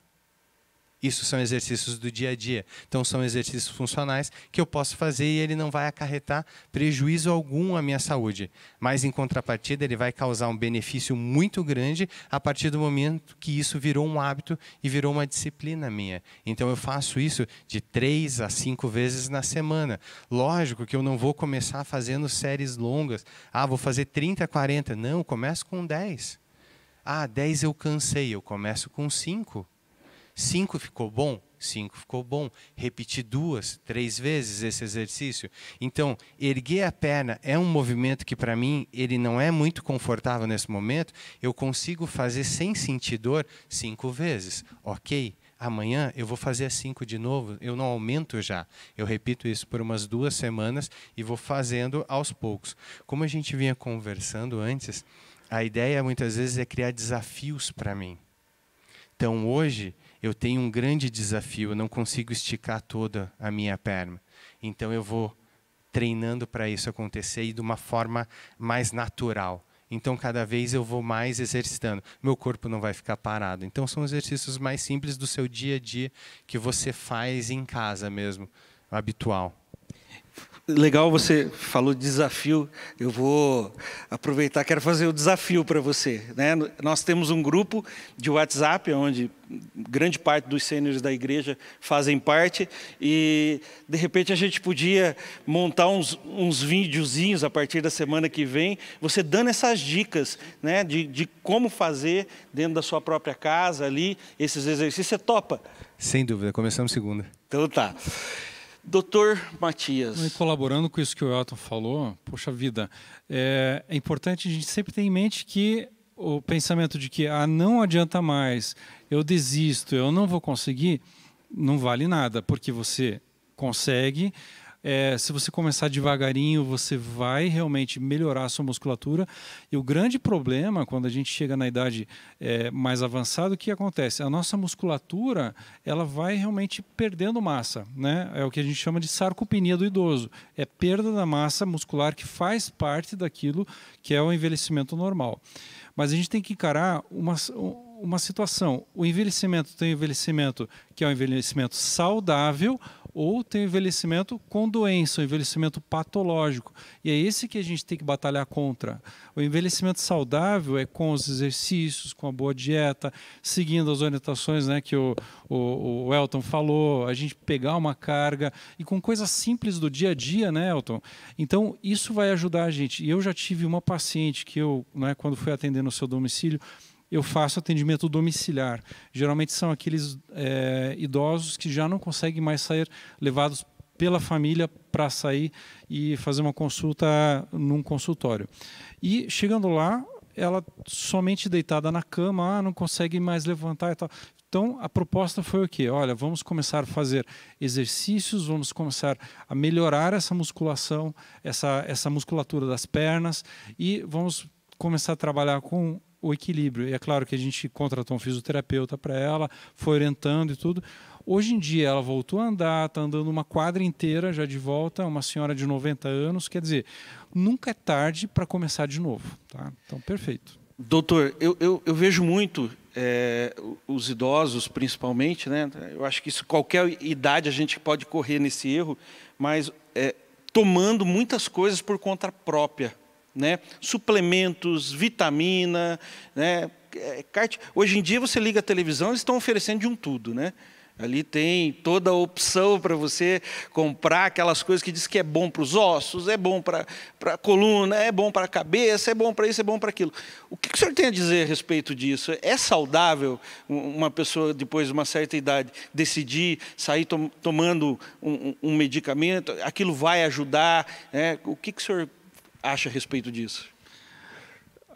Isso são exercícios do dia a dia. Então, são exercícios funcionais que eu posso fazer e ele não vai acarretar prejuízo algum à minha saúde. Mas, em contrapartida, ele vai causar um benefício muito grande a partir do momento que isso virou um hábito e virou uma disciplina minha. Então, eu faço isso de 3 a 5 vezes na semana. Lógico que eu não vou começar fazendo séries longas. Vou fazer 30, 40. Não, eu começo com 10. 10 eu cansei, eu começo com 5. 5 ficou bom? 5 ficou bom. Repetir 2, 3 vezes esse exercício. Então, erguer a perna é um movimento que, para mim, ele não é muito confortável nesse momento. Eu consigo fazer sem sentir dor 5 vezes. Ok, amanhã eu vou fazer 5 de novo. Eu não aumento já. Eu repito isso por umas 2 semanas e vou fazendo aos poucos. Como a gente vinha conversando antes, a ideia muitas vezes é criar desafios para mim. Então, hoje, eu tenho um grande desafio, eu não consigo esticar toda a minha perna. Então, eu vou treinando para isso acontecer e de uma forma mais natural. Então, cada vez eu vou mais exercitando. Meu corpo não vai ficar parado. Então, são exercícios mais simples do seu dia a dia que você faz em casa mesmo, habitual. Legal, você falou de desafio. Eu vou aproveitar, quero fazer o desafio para você, né? Nós temos um grupo de WhatsApp, onde grande parte dos sêniores da igreja fazem parte, e de repente a gente podia montar uns videozinhos a partir da semana que vem, você dando essas dicas, né, de como fazer dentro da sua própria casa ali, esses exercícios. Você topa? Sem dúvida, começamos segunda. Então tá. Doutor Matias. E colaborando com isso que o Elton falou, poxa vida, é importante a gente sempre ter em mente que o pensamento de que não adianta mais, eu desisto, eu não vou conseguir, não vale nada, porque você consegue. Se você começar devagarinho, você vai realmente melhorar a sua musculatura. E o grande problema, quando a gente chega na idade mais avançada, o que acontece? A nossa musculatura ela vai realmente perdendo massa, né? É o que a gente chama de sarcopenia do idoso. É perda da massa muscular que faz parte daquilo que é o envelhecimento normal. Mas a gente tem que encarar uma situação. O envelhecimento tem envelhecimento que é um envelhecimento saudável, ou tem envelhecimento com doença, o envelhecimento patológico. E é esse que a gente tem que batalhar contra. O envelhecimento saudável é com os exercícios, com a boa dieta, seguindo as orientações, né, que o Elton falou, a gente pegar uma carga, e com coisas simples do dia a dia, né, Elton? Então, isso vai ajudar a gente. E eu já tive uma paciente que eu, né, quando fui atender no seu domicílio, eu faço atendimento domiciliar. Geralmente são aqueles idosos que já não conseguem mais sair, levados pela família para sair e fazer uma consulta num consultório. E chegando lá, ela somente deitada na cama, não consegue mais levantar e tal. Então, a proposta foi o quê? Olha, vamos começar a fazer exercícios, vamos começar a melhorar essa musculação, essa musculatura das pernas, e vamos começar a trabalhar com o equilíbrio. E é claro que a gente contratou um fisioterapeuta para ela, foi orientando e tudo. Hoje em dia ela voltou a andar, está andando uma quadra inteira já de volta, uma senhora de 90 anos, quer dizer, nunca é tarde para começar de novo. Tá? Então, perfeito. Doutor, eu vejo muito os idosos, principalmente, né? Eu acho que isso, qualquer idade a gente pode correr nesse erro, mas tomando muitas coisas por conta própria. Né? Suplementos, vitamina, né? Hoje em dia você liga a televisão, eles estão oferecendo de um tudo, né? Ali tem toda a opção para você comprar aquelas coisas que diz que é bom para os ossos, é bom para a coluna, é bom para a cabeça, é bom para isso, é bom para aquilo. O que o senhor tem a dizer a respeito disso? É saudável uma pessoa, depois de uma certa idade, decidir sair tomando um medicamento? Aquilo vai ajudar? O que o senhor acha a respeito disso?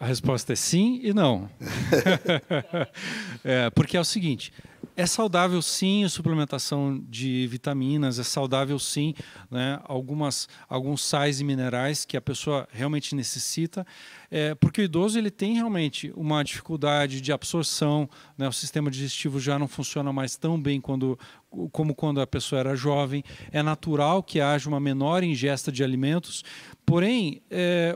A resposta é sim e não. Porque é o seguinte, é saudável sim a suplementação de vitaminas, é saudável sim, né, alguns sais e minerais que a pessoa realmente necessita, porque o idoso ele tem realmente uma dificuldade de absorção, né, o sistema digestivo já não funciona mais tão bem como quando a pessoa era jovem, é natural que haja uma menor ingesta de alimentos, porém,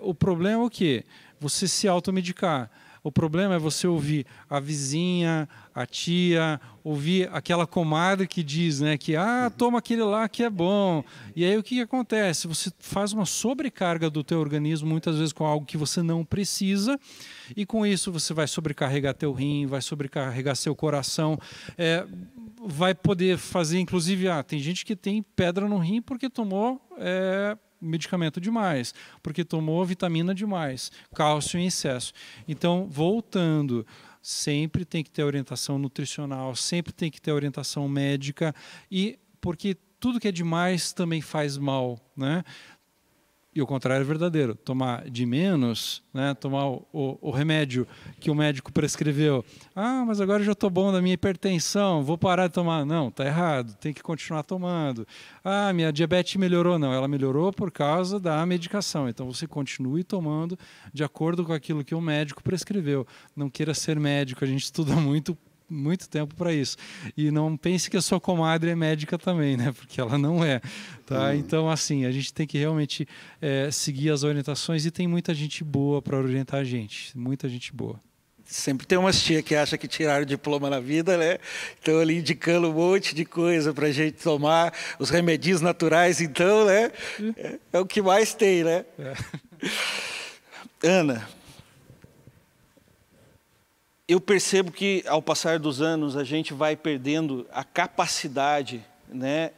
o problema é o quê? Você se automedicar. O problema é você ouvir a vizinha, a tia, ouvir aquela comadre que diz, né, que toma aquele lá que é bom. E aí o que acontece? Você faz uma sobrecarga do teu organismo, muitas vezes com algo que você não precisa, e com isso você vai sobrecarregar teu rim, vai sobrecarregar seu coração, vai poder fazer, inclusive, tem gente que tem pedra no rim porque tomou medicamento demais, porque tomou vitamina demais, cálcio em excesso. Então, voltando, sempre tem que ter orientação nutricional, sempre tem que ter orientação médica, e porque tudo que é demais também faz mal, né? E o contrário é verdadeiro. Tomar de menos, né? Tomar o remédio que o médico prescreveu. Mas agora eu já estou bom da minha hipertensão, vou parar de tomar. Não, está errado, tem que continuar tomando. Minha diabetes melhorou. Não, ela melhorou por causa da medicação. Então você continue tomando de acordo com aquilo que o médico prescreveu. Não queira ser médico, a gente estuda muito tempo para isso. E não pense que a sua comadre é médica também, né? Porque ela não é. Tá? Então, assim, a gente tem que realmente seguir as orientações, e tem muita gente boa para orientar a gente. Muita gente boa. Sempre tem umas tia que acha que tiraram diploma na vida, né? Estão ali indicando um monte de coisa para a gente tomar, os remedinhos naturais, então, né? É o que mais tem, né? Ana, eu percebo que, ao passar dos anos, a gente vai perdendo a capacidade, né,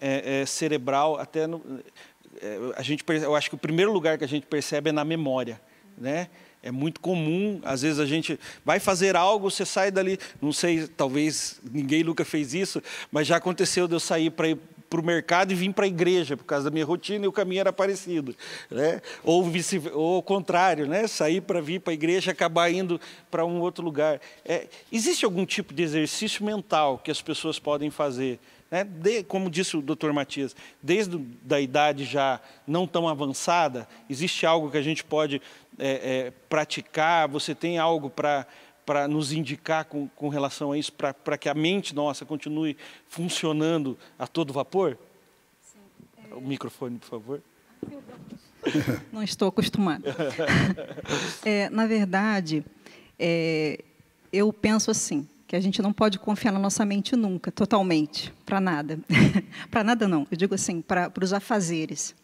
cerebral. Até eu acho que o primeiro lugar que a gente percebe é na memória, né? É muito comum, às vezes a gente vai fazer algo, você sai dali, não sei, talvez ninguém nunca fez isso, mas já aconteceu de eu sair para ir para o mercado e vim para a igreja, por causa da minha rotina, e o caminho era parecido, né? Ou ao contrário, né? Sair para vir para a igreja e acabar indo para um outro lugar. Existe algum tipo de exercício mental que as pessoas podem fazer, né? Como disse o Dr. Matias, desde a idade já não tão avançada, existe algo que a gente pode praticar? Você tem algo para nos indicar com relação a isso, para que a mente nossa continue funcionando a todo vapor? Sim. O microfone, por favor. Não estou acostumada. Na verdade, eu penso assim, que a gente não pode confiar na nossa mente nunca, totalmente, para nada. Para nada não, eu digo assim, para os afazeres.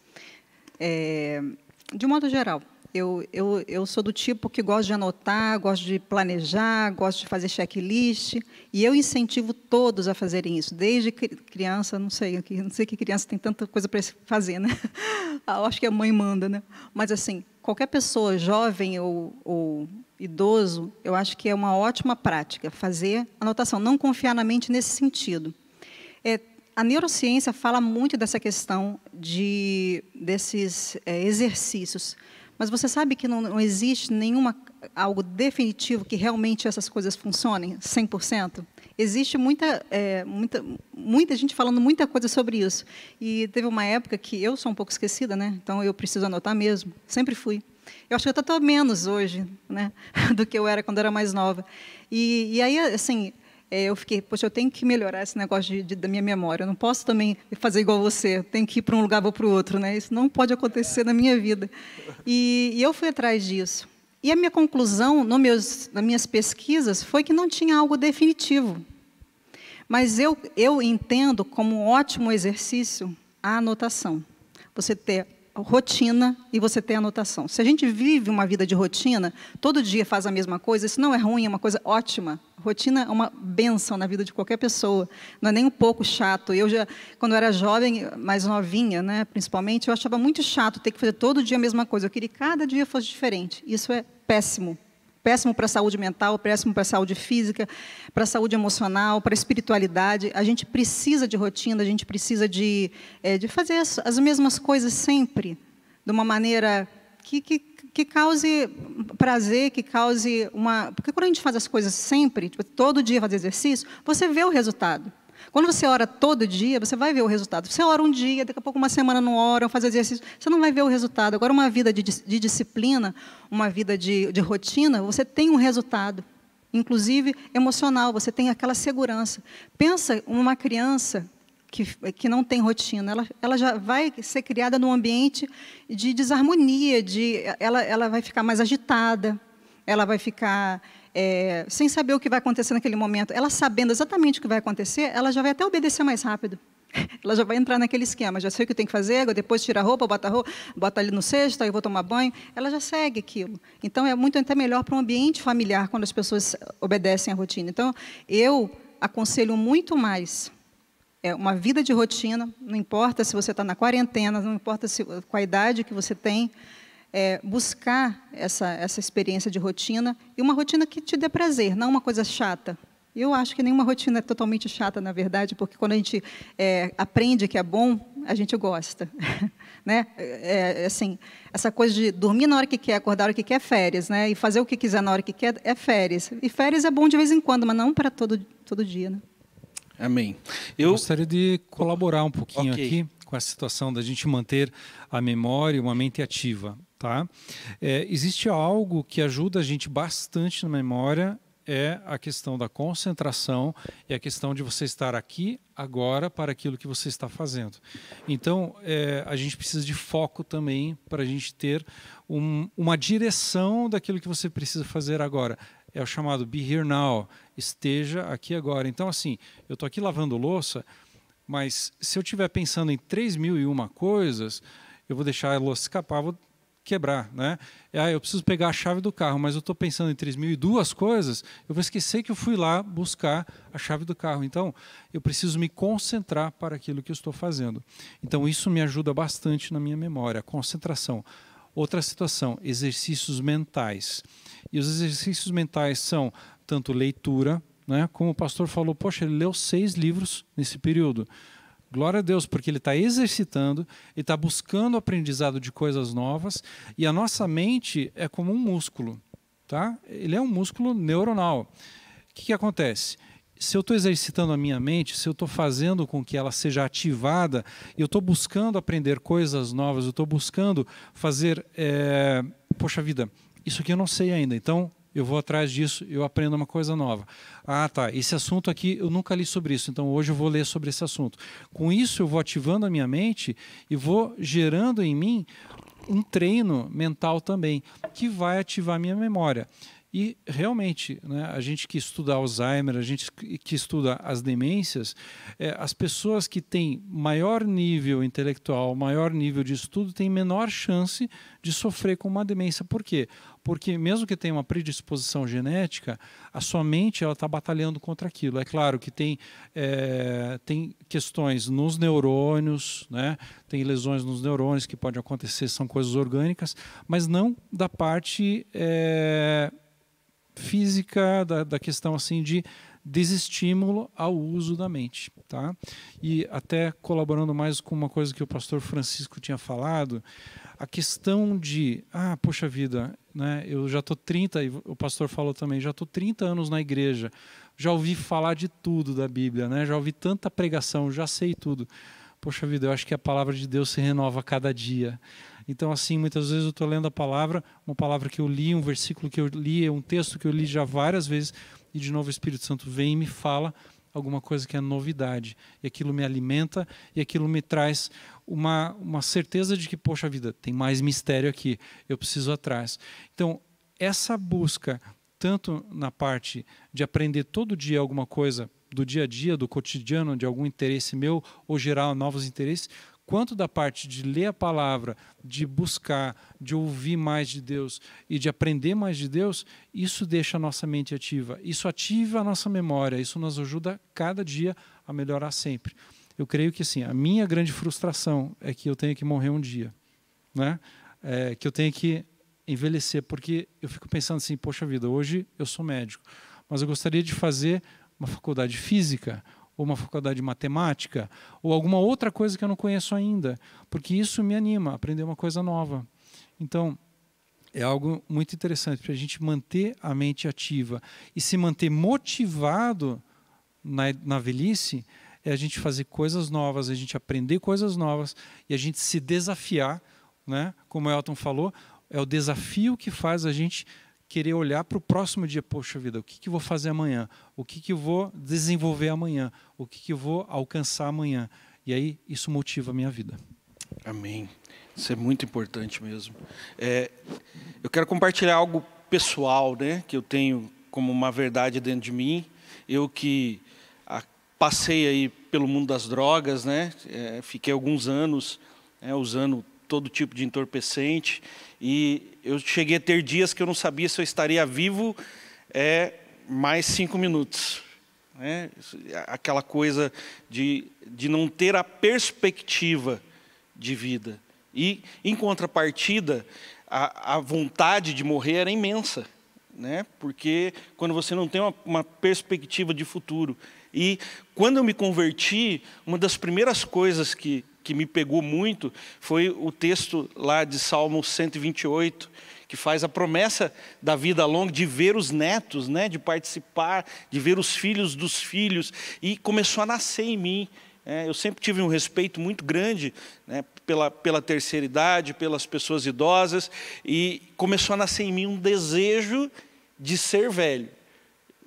De modo geral. Eu sou do tipo que gosto de anotar, gosto de planejar, gosto de fazer checklist, e eu incentivo todos a fazerem isso, desde criança, não sei que criança tem tanta coisa para fazer, né? Eu acho que a mãe manda, né? Mas, assim, qualquer pessoa, jovem ou idoso, eu acho que é uma ótima prática fazer anotação, não confiar na mente nesse sentido. A neurociência fala muito dessa questão desses exercícios. Mas você sabe que não existe algo definitivo que realmente essas coisas funcionem 100%? Existe muita gente falando muita coisa sobre isso. E teve uma época que eu sou um pouco esquecida, né? Então eu preciso anotar mesmo. Sempre fui. Eu acho que eu estou menos hoje, né, do que eu era quando eu era mais nova. E aí, assim, eu fiquei, poxa, eu tenho que melhorar esse negócio da minha memória. Eu não posso também fazer igual você. Eu tenho que ir para um lugar, vou para o outro, né? Isso não pode acontecer na minha vida. E eu fui atrás disso. E a minha conclusão, nas minhas pesquisas, foi que não tinha algo definitivo. Mas eu entendo como um ótimo exercício a anotação. Você ter rotina e você ter anotação. Se a gente vive uma vida de rotina, todo dia faz a mesma coisa, isso não é ruim, é uma coisa ótima. Rotina é uma bênção na vida de qualquer pessoa, não é nem um pouco chato. Eu já, quando eu era jovem, mais novinha, né, principalmente, eu achava muito chato ter que fazer todo dia a mesma coisa. Eu queria que cada dia fosse diferente. Isso é péssimo. Péssimo para a saúde mental, péssimo para a saúde física, para a saúde emocional, para a espiritualidade. A gente precisa de rotina, a gente precisa de fazer as mesmas coisas sempre, de uma maneira que cause prazer, que cause uma... Porque quando a gente faz as coisas sempre, tipo, todo dia fazer exercício, você vê o resultado. Quando você ora todo dia, você vai ver o resultado. Você ora um dia, daqui a pouco uma semana não ora, faz exercício, você não vai ver o resultado. Agora, uma vida de disciplina, uma vida de rotina, você tem um resultado, inclusive emocional, você tem aquela segurança. Pensa uma criança que não tem rotina, ela já vai ser criada num ambiente de desarmonia, ela vai ficar mais agitada, ela vai ficar sem saber o que vai acontecer naquele momento. Ela sabendo exatamente o que vai acontecer, ela já vai até obedecer mais rápido. Ela já vai entrar naquele esquema, já sei o que tem que fazer, depois tira a roupa, bota ali no cesto, aí eu vou tomar banho. Ela já segue aquilo. Então, é muito até melhor para um ambiente familiar, quando as pessoas obedecem à rotina. Então, eu aconselho muito mais uma vida de rotina, não importa se você está na quarentena, não importa com a idade que você tem, buscar essa experiência de rotina, e uma rotina que te dê prazer, não uma coisa chata. Eu acho que nenhuma rotina é totalmente chata, na verdade, porque quando a gente aprende que é bom, a gente gosta. Né? Assim, essa coisa de dormir na hora que quer, acordar na hora que quer, é férias, né? E fazer o que quiser na hora que quer, é férias. E férias é bom de vez em quando, mas não para todo dia. Né? Amém. Eu gostaria de colaborar um pouquinho aqui com a situação da gente manter a memória e uma mente ativa. Tá? Existe algo que ajuda a gente bastante na memória, é a questão da concentração e a questão de você estar aqui, agora, para aquilo que você está fazendo. Então, a gente precisa de foco também para a gente ter uma direção daquilo que você precisa fazer agora. É o chamado Be Here Now, esteja aqui agora. Então, assim, eu estou aqui lavando louça, mas se eu estiver pensando em 3.001 coisas, eu vou deixar a louça escapar, vou quebrar, né? Eu preciso pegar a chave do carro, mas eu estou pensando em 3.002 coisas, eu vou esquecer que eu fui lá buscar a chave do carro. Então, eu preciso me concentrar para aquilo que eu estou fazendo. Então, isso me ajuda bastante na minha memória, a concentração. Outra situação, exercícios mentais. E os exercícios mentais são tanto leitura, né? Como o pastor falou, poxa, ele leu 6 livros nesse período. Glória a Deus, porque ele está exercitando, ele está buscando aprendizado de coisas novas, e a nossa mente é como um músculo, tá? Ele é um músculo neuronal. O que acontece? Se eu estou exercitando a minha mente, se eu estou fazendo com que ela seja ativada, eu estou buscando aprender coisas novas, eu estou buscando fazer, poxa vida, isso aqui eu não sei ainda, então eu vou atrás disso, eu aprendo uma coisa nova. Ah, tá, esse assunto aqui eu nunca li sobre isso, então hoje eu vou ler sobre esse assunto. Com isso eu vou ativando a minha mente e vou gerando em mim um treino mental também, que vai ativar a minha memória. E realmente, né, a gente que estuda Alzheimer, a gente que estuda as demências, as pessoas que têm maior nível intelectual, maior nível de estudo, têm menor chance de sofrer com uma demência. Por quê? Porque mesmo que tenha uma predisposição genética, a sua mente está batalhando contra aquilo. É claro que tem questões nos neurônios, né? Tem lesões nos neurônios que podem acontecer, são coisas orgânicas, mas não da parte física, da questão assim de desestímulo ao uso da mente, tá? E até colaborando mais com uma coisa que o pastor Francisco tinha falado, a questão de, poxa vida, né, eu já estou 30, e o pastor falou também, já estou 30 anos na igreja, já ouvi falar de tudo da Bíblia, né, já ouvi tanta pregação, já sei tudo. Poxa vida, eu acho que a palavra de Deus se renova a cada dia. Então, assim, muitas vezes eu estou lendo a palavra, uma palavra que eu li, um versículo que eu li, um texto que eu li já várias vezes, e de novo o Espírito Santo vem e me fala alguma coisa que é novidade. E aquilo me alimenta, e aquilo me traz uma certeza de que, poxa vida, tem mais mistério aqui, eu preciso ir atrás. Então, essa busca, tanto na parte de aprender todo dia alguma coisa do dia a dia, do cotidiano, de algum interesse meu, ou gerar novos interesses, quanto da parte de ler a palavra, de buscar, de ouvir mais de Deus e de aprender mais de Deus, isso deixa a nossa mente ativa, isso ativa a nossa memória, isso nos ajuda cada dia a melhorar sempre. Eu creio que assim, a minha grande frustração é que eu tenho que morrer um dia, né? Que eu tenho que envelhecer, porque eu fico pensando assim, poxa vida, hoje eu sou médico, mas eu gostaria de fazer uma faculdade de física, ou uma faculdade de matemática, ou alguma outra coisa que eu não conheço ainda, porque isso me anima a aprender uma coisa nova. Então, é algo muito interessante para a gente manter a mente ativa e se manter motivado na velhice. É a gente fazer coisas novas, a gente aprender coisas novas e a gente se desafiar, né? Como o Elton falou, é o desafio que faz a gente querer olhar para o próximo dia. Poxa vida, o que eu vou fazer amanhã? O que eu vou desenvolver amanhã? O que eu vou alcançar amanhã? E aí isso motiva a minha vida. Amém. Isso é muito importante mesmo. Eu quero compartilhar algo pessoal, né, que eu tenho como uma verdade dentro de mim. Eu que passei aí pelo mundo das drogas, né, fiquei alguns anos usando todo tipo de entorpecente, e eu cheguei a ter dias que eu não sabia se eu estaria vivo mais 5 minutos. Né? Aquela coisa de não ter a perspectiva de vida. E, em contrapartida, a vontade de morrer era imensa, né? Porque quando você não tem uma perspectiva de futuro. E quando eu me converti, uma das primeiras coisas que me pegou muito foi o texto lá de Salmo 128, que faz a promessa da vida longa, de ver os netos, né? De participar, de ver os filhos dos filhos. E começou a nascer em mim. Eu sempre tive um respeito muito grande, né, pela terceira idade, pelas pessoas idosas, e começou a nascer em mim um desejo de ser velho,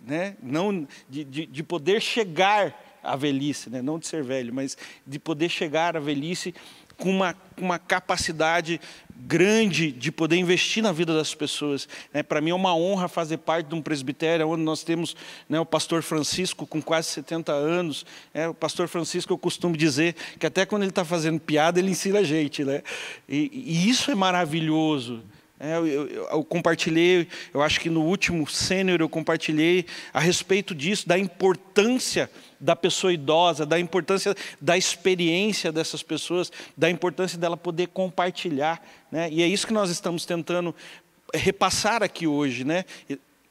né? Não de poder chegar à velhice, né? Não de ser velho, mas de poder chegar à velhice com uma capacidade grande de poder investir na vida das pessoas. Para mim é uma honra fazer parte de um presbitério onde nós temos, né, o pastor Francisco com quase 70 anos. O pastor Francisco, eu costumo dizer que até quando ele está fazendo piada, ele ensina a gente. Né? E isso é maravilhoso. Eu compartilhei, eu acho que no último sênior eu compartilhei a respeito disso, da importância da pessoa idosa, da importância da experiência dessas pessoas, da importância dela poder compartilhar, né? E é isso que nós estamos tentando repassar aqui hoje, né?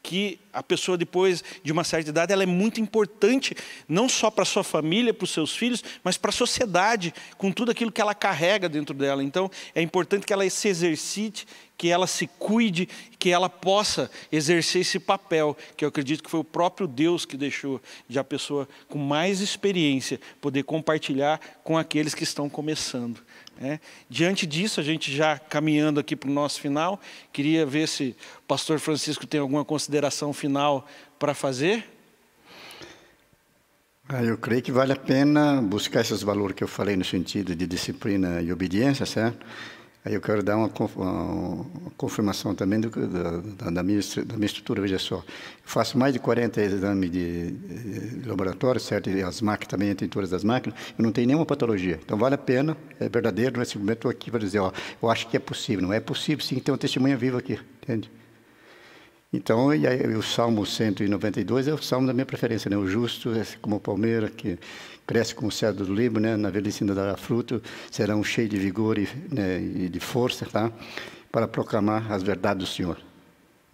Que a pessoa, depois de uma certa idade, ela é muito importante, não só para a sua família, para os seus filhos, mas para a sociedade, com tudo aquilo que ela carrega dentro dela. Então, é importante que ela se exercite, que ela se cuide, que ela possa exercer esse papel, que eu acredito que foi o próprio Deus que deixou de a pessoa com mais experiência poder compartilhar com aqueles que estão começando. Diante disso, a gente já caminhando aqui para o nosso final, queria ver se o pastor Francisco tem alguma consideração final para fazer. Eu creio que vale a pena buscar esses valores que eu falei no sentido de disciplina e obediência, certo? Aí eu quero dar uma confirmação também da minha estrutura. Veja só, eu faço mais de 40 exames de laboratório, certo? E as máquinas também, tem todas as máquinas, eu não tenho nenhuma patologia. Então vale a pena, é verdadeiro, nesse momento estou aqui para dizer, eu acho que é possível. Não é possível, sim, ter uma testemunha viva aqui, entende? Então, e aí, o Salmo 192 é o salmo da minha preferência, né? O justo é como a palmeira que cresce como o cedro do Líbano, né? Na velhice ainda dará fruto, serão cheios de vigor e de força, tá? Para proclamar as verdades do Senhor.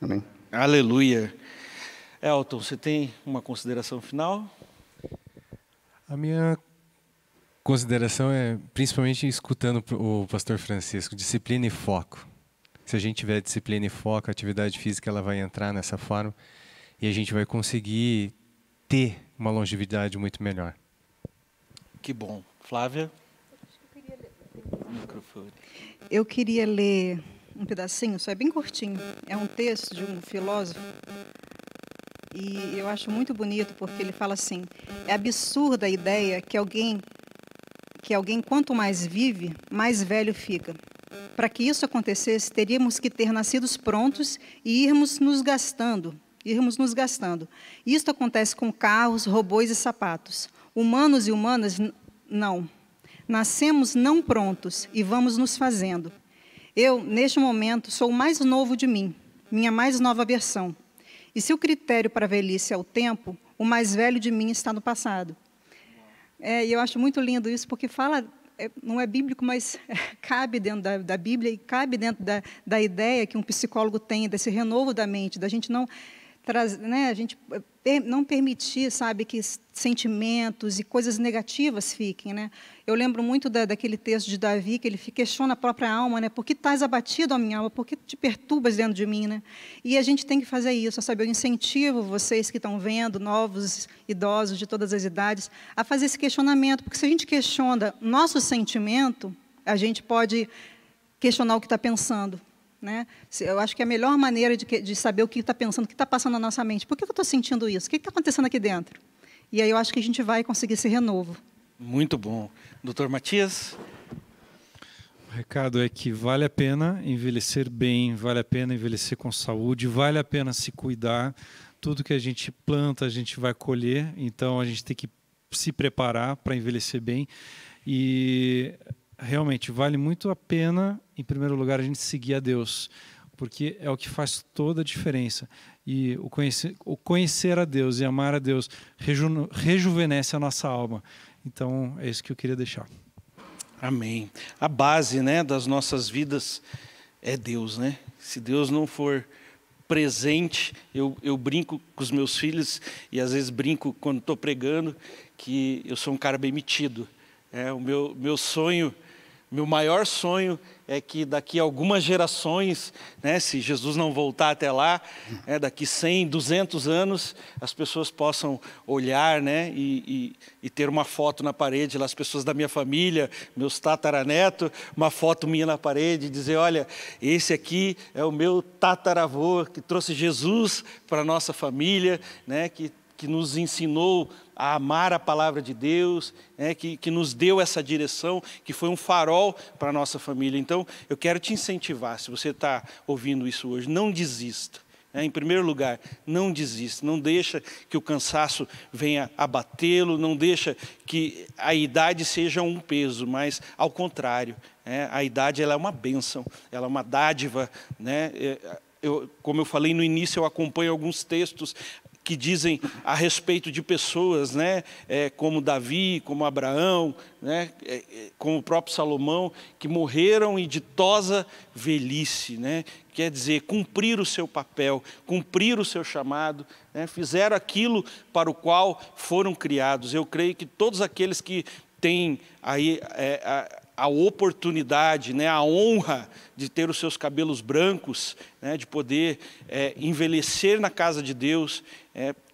Amém? Aleluia. Elton, você tem uma consideração final? A minha consideração é, principalmente escutando o pastor Francisco, disciplina e foco. Se a gente tiver disciplina e foco, a atividade física ela vai entrar nessa forma e a gente vai conseguir ter uma longevidade muito melhor. Que bom. Flávia? Eu queria ler um pedacinho, só é bem curtinho. É um texto de um filósofo e eu acho muito bonito porque ele fala assim: é absurda a ideia que alguém quanto mais vive, mais velho fica. Para que isso acontecesse, teríamos que ter nascidos prontos e irmos nos gastando. Isto acontece com carros, robôs e sapatos. Humanos e humanas, não. Nascemos não prontos e vamos nos fazendo. Eu, neste momento, sou o mais novo de mim, minha mais nova versão. E se o critério para a velhice é o tempo, o mais velho de mim está no passado. E eu acho muito lindo isso, porque fala... não é bíblico, mas cabe dentro da Bíblia e cabe dentro da ideia que um psicólogo tem, desse renovo da mente, da gente não né, a gente não permitir, sabe, que sentimentos e coisas negativas fiquem, né? Eu lembro muito daquele texto de Davi, que ele questiona a própria alma, né? Por que estás abatido, a minha alma? Por que te perturbas dentro de mim, né? E a gente tem que fazer isso, sabe? Eu incentivo vocês que estão vendo, novos, idosos de todas as idades, a fazer esse questionamento, porque se a gente questiona nosso sentimento, a gente pode questionar o que está pensando. Né? Eu acho que a melhor maneira de saber o que está pensando, o que está passando na nossa mente, por que eu estou sentindo isso? O que está acontecendo aqui dentro? E aí eu acho que a gente vai conseguir esse renovo. Muito bom. Doutor Matias? O recado é que vale a pena envelhecer bem, vale a pena envelhecer com saúde, vale a pena se cuidar. Tudo que a gente planta, a gente vai colher, então a gente tem que se preparar para envelhecer bem. E realmente vale muito a pena, em primeiro lugar, a gente seguir a Deus, porque é o que faz toda a diferença. E o conhecer a Deus e amar a Deus rejuvenesce a nossa alma. Então, é isso que eu queria deixar. Amém. A base, né, das nossas vidas é Deus, né? Se Deus não for presente, eu brinco com os meus filhos, e às vezes brinco quando estou pregando, que eu sou um cara bem metido. O meu sonho... Meu maior sonho é que daqui a algumas gerações, né, se Jesus não voltar até lá, daqui 100, 200 anos, as pessoas possam olhar, né, e ter uma foto na parede, lá, as pessoas da minha família, meus tataranetos, uma foto minha na parede, e dizer, olha, esse aqui é o meu tataravô, que trouxe Jesus para a nossa família, né, que nos ensinou a amar a palavra de Deus, que nos deu essa direção, que foi um farol para a nossa família. Então, eu quero te incentivar, se você está ouvindo isso hoje, não desista. Em primeiro lugar, não desista, não deixa que o cansaço venha abatê-lo, não deixa que a idade seja um peso, mas ao contrário, a idade ela é uma bênção, ela é uma dádiva. Né? Como eu falei no início, eu acompanho alguns textos que dizem a respeito de pessoas, né, como Davi, como Abraão, né, como o próprio Salomão, que morreram em ditosa velhice, né, quer dizer, cumprir o seu papel, cumprir o seu chamado, né, fizeram aquilo para o qual foram criados. Eu creio que todos aqueles que têm aí a oportunidade, né, a honra de ter os seus cabelos brancos, né, de poder envelhecer na casa de Deus,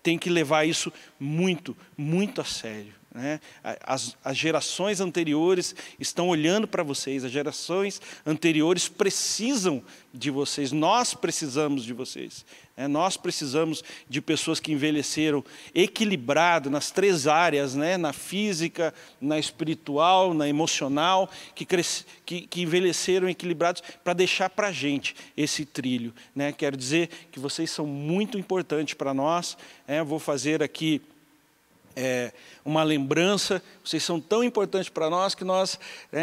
tem que levar isso muito, muito a sério. Né? As gerações anteriores estão olhando para vocês, as gerações anteriores precisam de vocês, nós precisamos de vocês. Nós precisamos de pessoas que envelheceram equilibrado nas 3 áreas, né? Na física, na espiritual, na emocional, que envelheceram equilibrados para deixar para a gente esse trilho. Né? Quero dizer que vocês são muito importantes para nós. Vou fazer aqui uma lembrança, vocês são tão importantes para nós que nós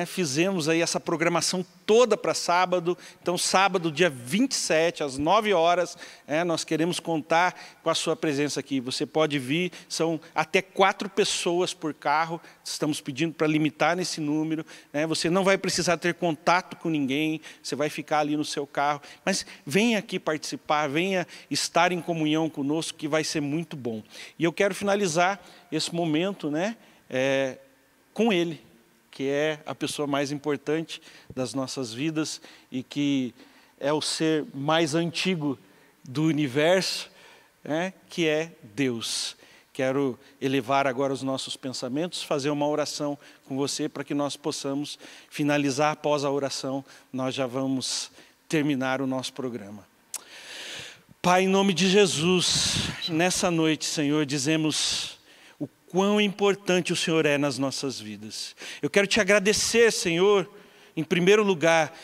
fizemos aí essa programação toda para sábado. Então, sábado, dia 27, às 9 horas, nós queremos contar com a sua presença aqui. Você pode vir, são até 4 pessoas por carro, estamos pedindo para limitar nesse número. Você não vai precisar ter contato com ninguém, você vai ficar ali no seu carro. Mas venha aqui participar, venha estar em comunhão conosco, que vai ser muito bom. E eu quero finalizar esse momento, né, com ele, que é a pessoa mais importante das nossas vidas e que é o ser mais antigo do universo, que é Deus. Quero elevar agora os nossos pensamentos, fazer uma oração com você para que nós possamos finalizar. Após a oração, nós já vamos terminar o nosso programa. Pai, em nome de Jesus, nessa noite, Senhor, dizemos o quão importante o Senhor é nas nossas vidas. Eu quero te agradecer, Senhor, em primeiro lugar,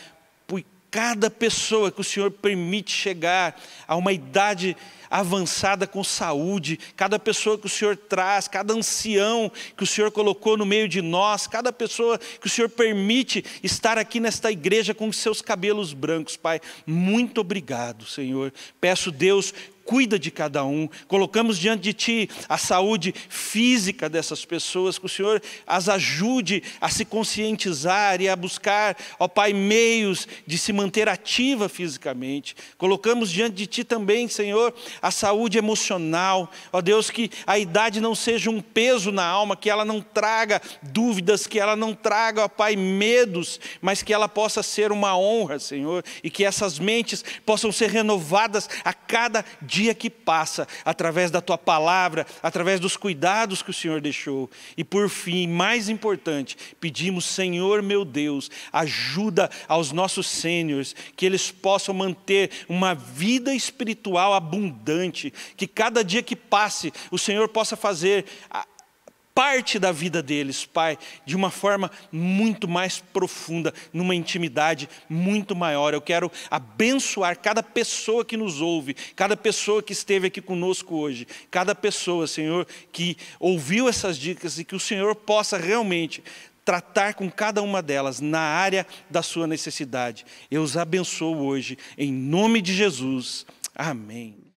por cada pessoa que o Senhor permite chegar a uma idade avançada com saúde, cada pessoa que o Senhor traz, cada ancião que o Senhor colocou no meio de nós, cada pessoa que o Senhor permite estar aqui nesta igreja com os seus cabelos brancos, Pai. Muito obrigado, Senhor. Peço, Deus, cuida de cada um. Colocamos diante de Ti a saúde física dessas pessoas, que o Senhor as ajude a se conscientizar e a buscar, ó Pai, meios de se manter ativa fisicamente. Colocamos diante de Ti também, Senhor, a saúde emocional. Ó Deus, que a idade não seja um peso na alma, que ela não traga dúvidas, que ela não traga, ó Pai, medos, mas que ela possa ser uma honra, Senhor, e que essas mentes possam ser renovadas a cada dia que passa, através da Tua palavra, através dos cuidados que o Senhor deixou. E por fim, mais importante, pedimos, Senhor meu Deus, ajuda aos nossos sêniores, que eles possam manter uma vida espiritual abundante, que cada dia que passe, o Senhor possa fazer parte da vida deles, Pai, de uma forma muito mais profunda, numa intimidade muito maior. Eu quero abençoar cada pessoa que nos ouve, cada pessoa que esteve aqui conosco hoje, cada pessoa, Senhor, que ouviu essas dicas, e que o Senhor possa realmente tratar com cada uma delas na área da sua necessidade. Eu os abençoo hoje, em nome de Jesus. Amém.